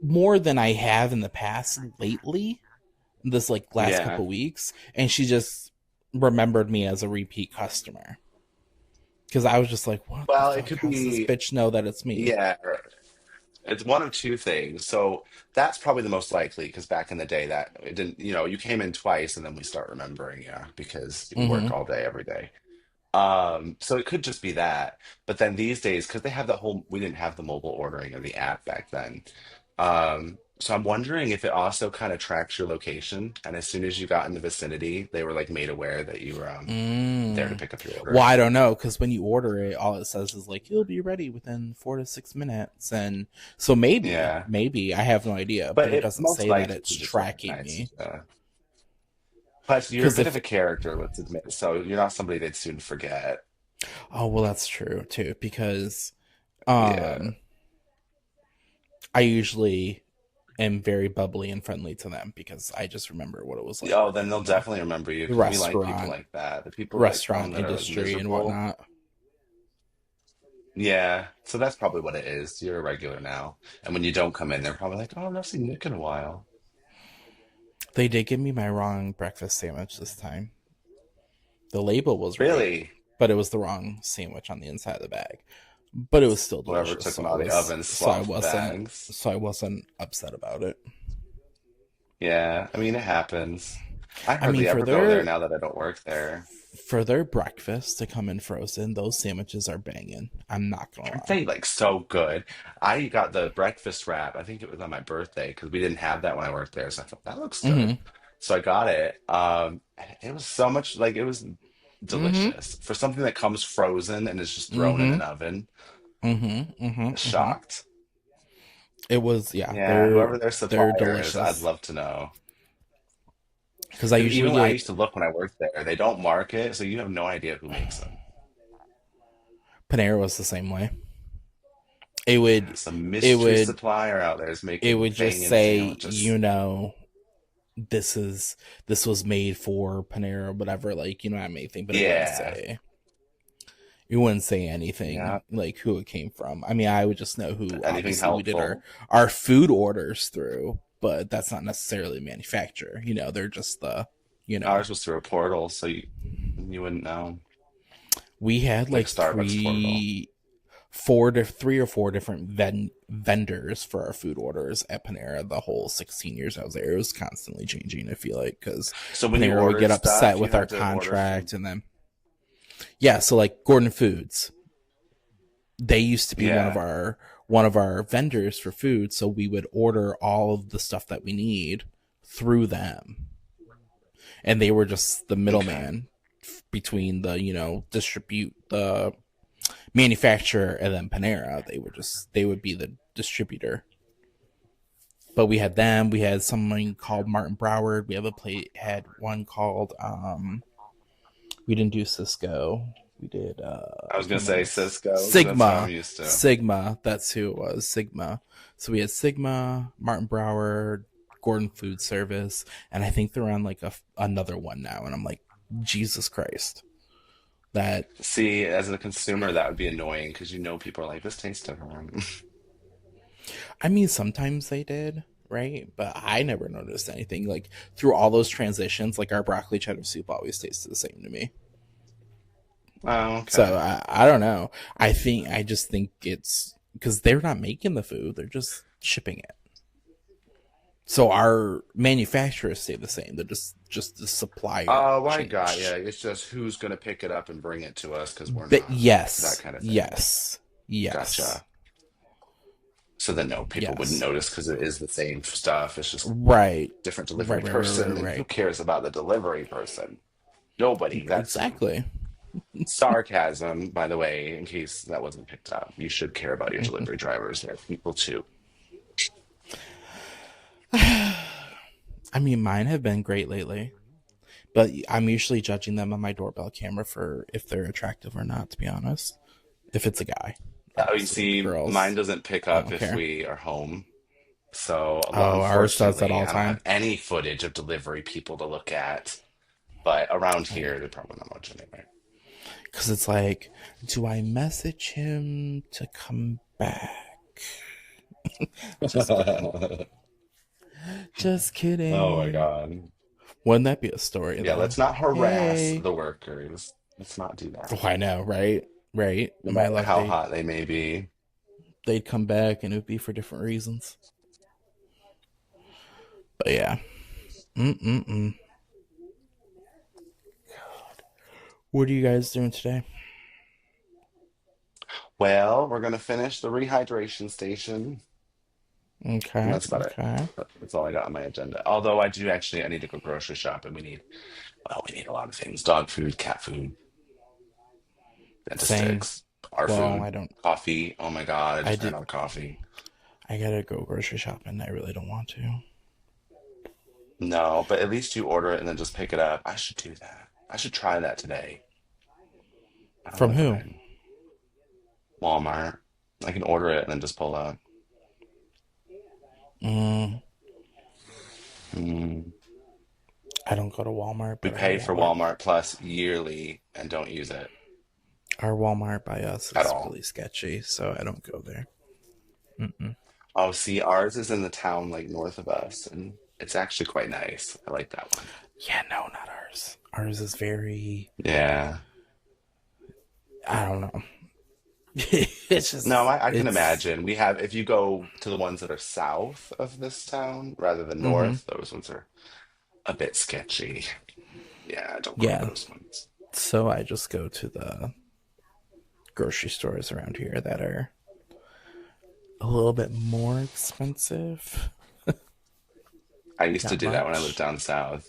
more than I have in the past lately, this like last Yeah. couple weeks, and she just remembered me as a repeat customer. Because I was just like, what the Well, it fuck? could How's this be, bitch know that it's me? yeah, it's one of two things. So that's probably the most likely because back in the day that it didn't, you came in twice and then we start remembering you because we work Mm-hmm. all day every day. So it could just be that. But then these days, because they have the whole, we didn't have the mobile ordering of the app back then. So I'm wondering if it also kind of tracks your location. And as soon as you got in the vicinity, they were like made aware that you were there to Mm. pick up your Well, order. I don't know because when you order it, all it says is like you'll be ready within 4 to 6 minutes, and so Yeah. maybe I have no idea, But but it it doesn't most say that likely it's you just tracking recognize. me. Plus, you're a Because bit of if a character, let's admit. So you're not somebody they'd soon forget. oh well, that's true too. Because Yeah. um I usually am very bubbly and friendly to them because I just remember what it was like Oh, then working they'll in the definitely remember you because we like people restaurant like that. The people that come restaurant that are like industry and miserable. whatnot. Yeah, so that's probably what it is. You're a regular now. And when you don't come in, they're probably like, oh, I've not seen Nick in a while. They did give me my wrong breakfast sandwich this time. The label was right, Really? but it was the wrong sandwich on the inside of the bag. But it was still Whoever delicious, took them out of the oven swapped bags. so I wasn't upset about it. Yeah, I mean, it happens. I I mean, hardly ever go there now that I don't work there. for their breakfast to come in frozen, those sandwiches are banging. I'm not gonna Aren't lie. they like so good? I got the breakfast wrap. I think it was on my birthday because we didn't have that when I worked there. So I thought that looks good. Mm-hmm. So I got it. And it was so much like it was Mm-hmm. delicious for something that comes frozen and is just thrown in Mm-hmm. an oven. Mm-hmm. Mm-hmm. Mm-hmm. Shocked. It was, yeah, Yeah, whoever their they're supplier is, I'd delicious. love to know. Because I Because usually even I get used to look when I worked there, they don't mark it, so you have no idea who makes them. Panera was the same way. It would Some it mystery would supplier out there is it making would just banging say, sandwiches. this is this was made for Panera or whatever, like, I mean, anything, but Yeah, it wouldn't say anything yeah. like who it came from. I mean, I would just know who Anything obviously we did helpful. our food orders through, but that's not necessarily manufacturer. They're just you know, Ours was through a portal, so you wouldn't know. we had Like like Starbucks portal. three or four different vendors for our food orders at Panera the whole 16 years I was there. It was constantly changing, I feel like, because So when you Panera would get ordered upset stuff, you with our had to order from. contract, and then yeah, so like Gordon Foods, they used to be Yeah. one of our vendors for food, so we would order all of the stuff that we need through them, and they were just the Okay. middleman between the distribute the manufacturer and then Panera. They would be the distributor. But we had them. We had someone called Martin Broward. We have a plate had one called we didn't do Cisco. We did I was gonna who am I say miss? Cisco because that's what I'm Sigma. used to. Sigma. That's who it was. Sigma. So we had Sigma, Martin Broward, Gordon Food Service, and I think they're on like another one now. And I'm like, Jesus Christ. That See, as a consumer, that would be annoying because you know people are like, this tastes different. I mean, sometimes they did, right? But I never noticed anything. Like through all those transitions, like our broccoli cheddar soup always tasted the same to me. Oh, So okay. I don't know. I just think it's because they're not making the food; they're just shipping it. So our manufacturers stay the same. They're just the supplier Oh, I got yeah. change. It's just who's gonna pick it up and bring it to us because we're But not that yes, kind of thing. yes, yes, Gotcha. So then no, people wouldn't yes. notice because it is the same stuff. It's just Right, different right, delivery right, right, person, right, and who right. cares about the delivery person? Nobody. That's Exactly. sarcasm, by the way, in case that wasn't picked up. You should care about your delivery drivers. They're people too. I mean, mine have been great lately. But I'm usually judging them on my doorbell camera for if they're attractive or not, to be honest. If it's a guy, Oh, you obviously. see, mine Girls, doesn't pick I up don't if care. we are home. So, well, Oh, ours does that unfortunately, all I the don't time. have any footage of delivery people to look at. But around Oh, yeah. here, they're probably not much anyway. Because it's like, do I message him to come back? Just kidding. Just Oh my kidding. God. Wouldn't that be a story, Yeah, though? let's not harass Hey. the workers. Let's not do Oh, that. I know, right? Right. No My matter luck, how hot they may be. they'd come back and it would be for different reasons. But yeah. Mm-mm-mm. What are you guys doing today? Well, we're gonna finish the rehydration station, and Okay, that's about it. okay. That's all I got on my agenda. Although I need to go grocery shopping. We need a lot of things: dog food, cat food, dentist Same. sticks, our Well, food, I don't. coffee. Oh my God, I I just ran did. out of coffee. I gotta go grocery shopping. I really don't want to. No, but at least you order it and then just pick it up. I should do that. I should try that today. I don't know From if who? I Walmart. I can order it and then just pull up. Mm, Mm. I don't go to Walmart, We but our pay for Walmart, Walmart Plus yearly and don't use it our Walmart by us at is all. really sketchy, so I don't go there. Mm-mm. Oh, see, ours is in the town like north of us, and it's actually quite nice. I like that one. Yeah, no, not ours. Ours is very, Yeah. I don't know. It's No, just, I can it's, imagine. We have, if you go to the ones that are south of this town rather than mm-hmm. north, those ones are a bit sketchy. Yeah, don't go to Yeah. those ones. So I just go to the grocery stores around here that are a little bit more expensive. I used to Not do that when I lived much. down south.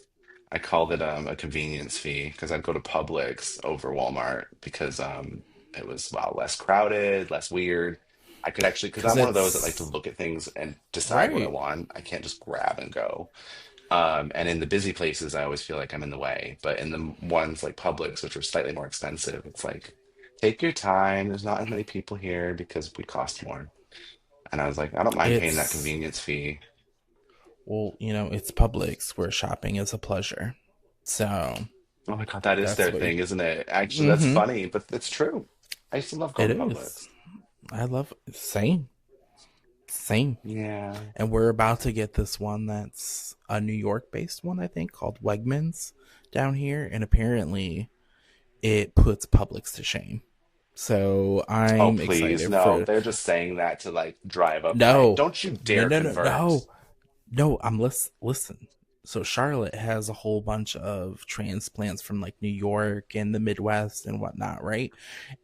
I called it a convenience fee because I'd go to Publix over Walmart because it was less crowded, less weird. I could actually because Because I'm one of those that like to it's, look at things and decide what I right. want. I can't just grab and go. And in the busy places, I always feel like I'm in the way. But in the ones like Publix, which are slightly more expensive, it's like take your time. There's not as many people here because we cost more. And I was like, I don't mind paying that It's, convenience fee. well, it's Publix where shopping is a pleasure. So Oh my God, that is that's their what you, thing, isn't it? Actually, that's mm-hmm. funny, but it's true. I used to love It going to is. Publix. I love it. Same. Same. Yeah. And we're about to get this one that's a New York based one, I think, called Wegmans down here. And apparently it puts Publix to shame. So Oh, I'm please. excited No, for. they're just saying that to like drive up my. No, Don't you no, dare no, no, no, convert. no. Listen. So Charlotte has a whole bunch of transplants from like New York and the Midwest and whatnot, right?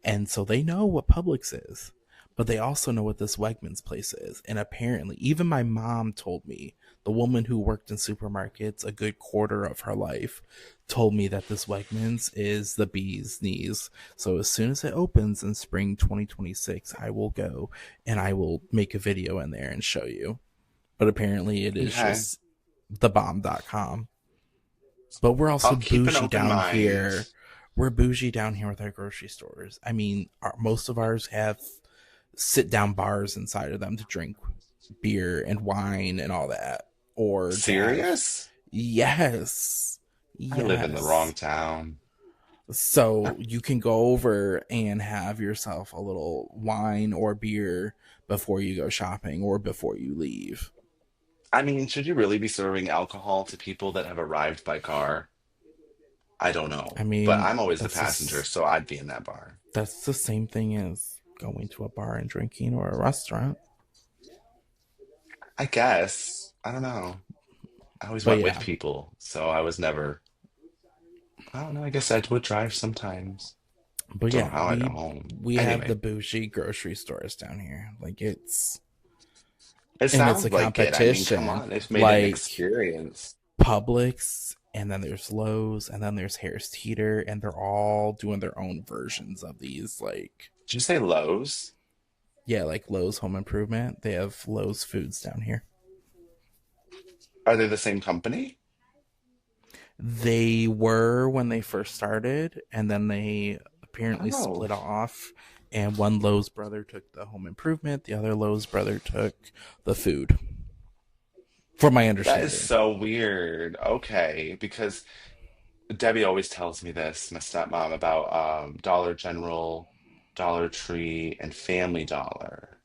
And so they know what Publix is, but they also know what this Wegmans place is. And apparently, even my mom told me, the woman who worked in supermarkets a good quarter of her life, told me that this Wegmans is the bee's knees. So as soon as it opens in spring 2026, I will go and I will make a video in there and show you. But apparently, it is Okay. just thebomb.com. But we're also I'll keep an bougie open down mind. here. We're bougie down here with our grocery stores. I mean, most of ours have sit down bars inside of them to drink beer and wine and all that, or to have. Serious? Yes. I live in the wrong Yes. town. So you can go over and have yourself a little wine or beer before you go shopping or before you leave. I mean, should you really be serving alcohol to people that have arrived by car? I don't I know. But mean, I'm always the passenger, so I'd be in that bar. that's the same thing as going to a bar and drinking or a restaurant. I guess. I don't know. I always But went with yeah, people, so I was never. I don't know. I guess I would drive sometimes. but Don't know yeah, how I'd go we home. we have the Anyway, bougie grocery stores down here. Like it and it's a sounds like it. I mean, come competition. on. They've made it an Like experience. Publix, and then there's Lowe's, and then there's Harris Teeter, and they're all doing their own versions of these. Like, Did you say Lowe's? yeah, like Lowe's Home Improvement. They have Lowe's Foods down here. Are they the same company? They were when they first started, and then they apparently Oh, split off. And one Lowe's brother took the home improvement, the other Lowe's brother took the food, from my that is understanding. so weird. Okay, because Debbie always tells me this, my stepmom, about Dollar General, Dollar Tree, and Family Dollar.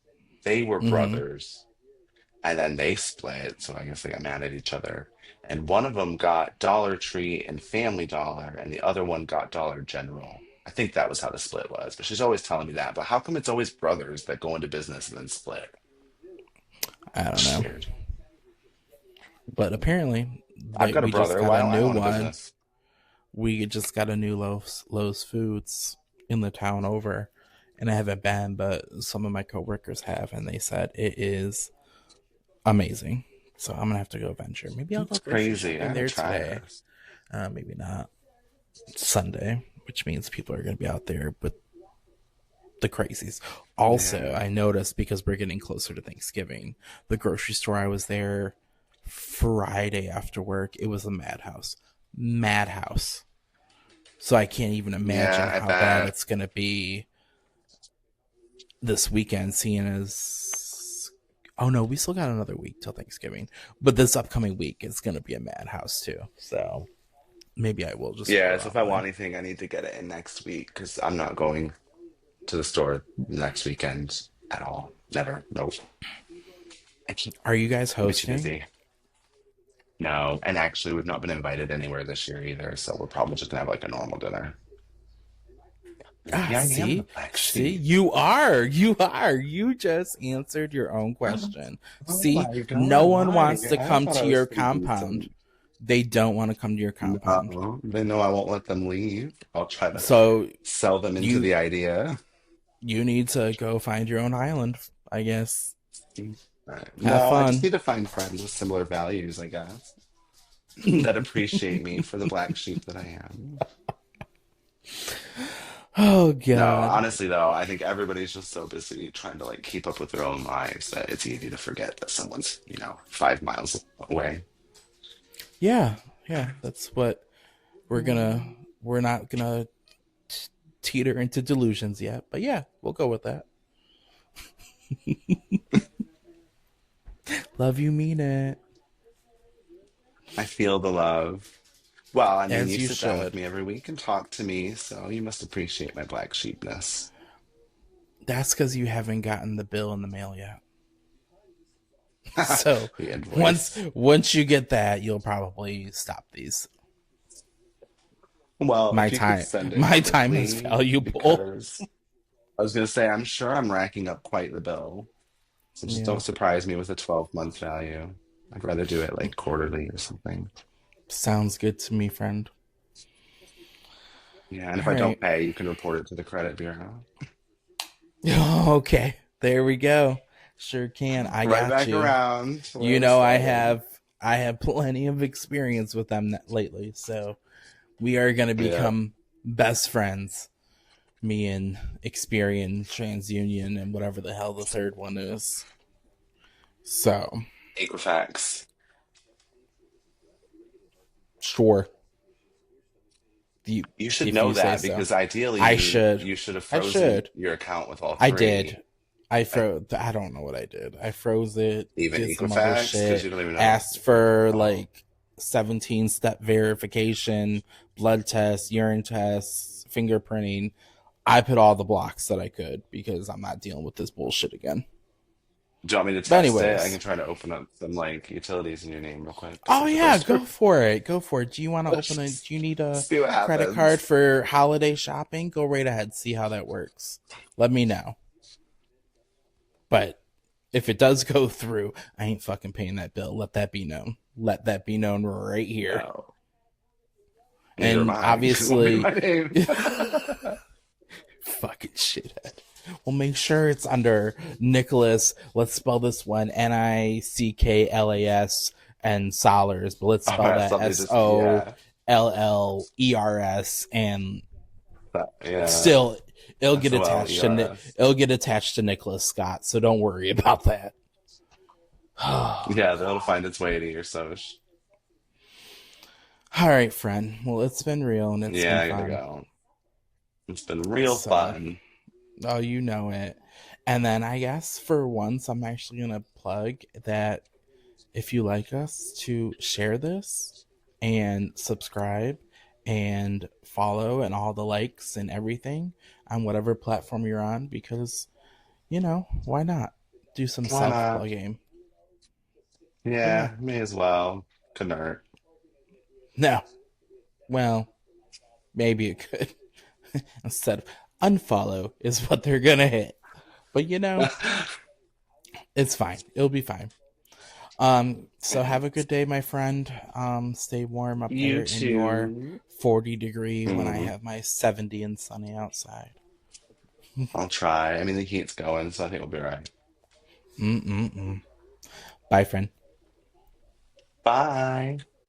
They were Mm-hmm. brothers, and then they split, so I guess they got mad at each other. And one of them got Dollar Tree and Family Dollar, and the other one got Dollar General. I think that was how the split was, but she's always telling me that. But how come it's always brothers that go into business and then split? I don't It's know, weird. but apparently I've they got a we just brother. got Why a don't I new own a one. business? We just got a new Lowe's Foods in the town over, and I haven't been, but some of my coworkers have, and they said it is amazing. So I'm gonna have to go venture. Maybe I'll go It's grocery crazy. I shopping gotta there try today. this. Maybe not Sunday, which means people are gonna be out there with the crazies. Also, Yeah. I noticed because we're getting closer to Thanksgiving, the grocery store I was there Friday after work, it was a madhouse. Madhouse. So I can't even Yeah, imagine I how bad bet. it's gonna be this weekend, seeing as Oh no, we still got another week till Thanksgiving, but this upcoming week is gonna be a madhouse too. So maybe I will just Yeah, throw so if out I my. want anything, I need to get it in next week because I'm not going to the store next weekend at all. Never. Nope. I can't. Are you guys I'll be too hosting? busy. No, and actually, we've not been invited anywhere this year either, so we're probably just gonna have like a normal dinner. Ah, Maybe I am the see, black see, sheep. you just answered your own question. Oh See, my no God, one why? wants to I come thought I to was your pretty compound. decent. They don't want to come to your compound. No, they know I won't let them leave. I'll try to So sell them into you the idea. you need to go find your own island, I guess. Have No, I just fun. need to find friends with similar values, I guess, that appreciate me for the black sheep that I am. Oh No, God. honestly though, I think everybody's just so busy trying to like keep up with their own lives that it's easy to forget that someone's, 5 miles away. Yeah, yeah. That's what we're gonna. We're not gonna teeter into delusions yet, but yeah, we'll go with that. Love you, mean it, I feel the love. Well, I mean, as you you sit down with should. me every week and talk to me, so you must appreciate my black sheepness. That's because you haven't gotten the bill in the mail yet. So The once invoice. once you get that, you'll probably stop these. Well, My if you could time, send it my time is quickly, valuable. because I was going to say, I'm sure I'm racking up quite the bill. So just Yeah, don't surprise me with a 12-month value. I'd rather do it like quarterly or something. sounds good to me, friend. Yeah, and if All I don't right. pay, you can report it to the credit bureau. Okay, there we go. Sure can. I Right got back you. around to where You we know started. I have plenty of experience with them lately, so we are going to Yeah. become best friends. Me and Experian, TransUnion, and whatever the hell the third one is. So Equifax. sure, you You should if know you say that so. because ideally I you should. you should have I frozen should. your account with all I three. did. I I, froze. I don't know what I did. I froze it. even Did some other Equifax, because shit. you don't even know. Asked for Oh, like 17-step verification, blood tests, urine tests, fingerprinting. I put all the blocks that I could because I'm not dealing with this bullshit again. do you want me to But test it? I can anyways, try to open up some like utilities in your name real quick, see oh if it yeah, goes through. go for it. Go for it. Do you want to open a? Do you need a See what credit card happens. for holiday shopping? Go right ahead. See how that works. Let me know. But if it does go through, I ain't fucking paying that bill. Let that be known. Let that be known right here. No, neither am And I, because it won't be in obviously, my name. fucking shithead. Well, make sure it's under Nicholas. Let's spell this one Nicklas and Solers, but let's Oh, spell yeah, that somebody S just, O yeah. L L E R S, and Yeah. still it'll get attached to SOLERS. it'll get attached to Nicholas Scott. So don't worry about that. All Yeah, that'll find its way to your Soch. right, friend. Well, it's been real and it's Yeah, been I gotta fun. go. It's been real So, fun. oh, you know it. And then I guess for once, I'm actually gonna plug that if you like us to share this and subscribe and follow and all the likes and everything on whatever platform you're on because why not do some Why self not? plugging. But yeah, Yeah, may as well. Couldn't hurt. no, well, maybe it could. Instead of unfollow is what they're gonna hit, but it's fine, it'll be fine. So Yeah. have a good day, my friend. Stay warm up You there in your too. 40-degree when I Mm, have my 70 and sunny outside. I'll try. I mean, the heat's going, so I think we'll be all right. Mm-mm-mm. Bye, friend. Bye.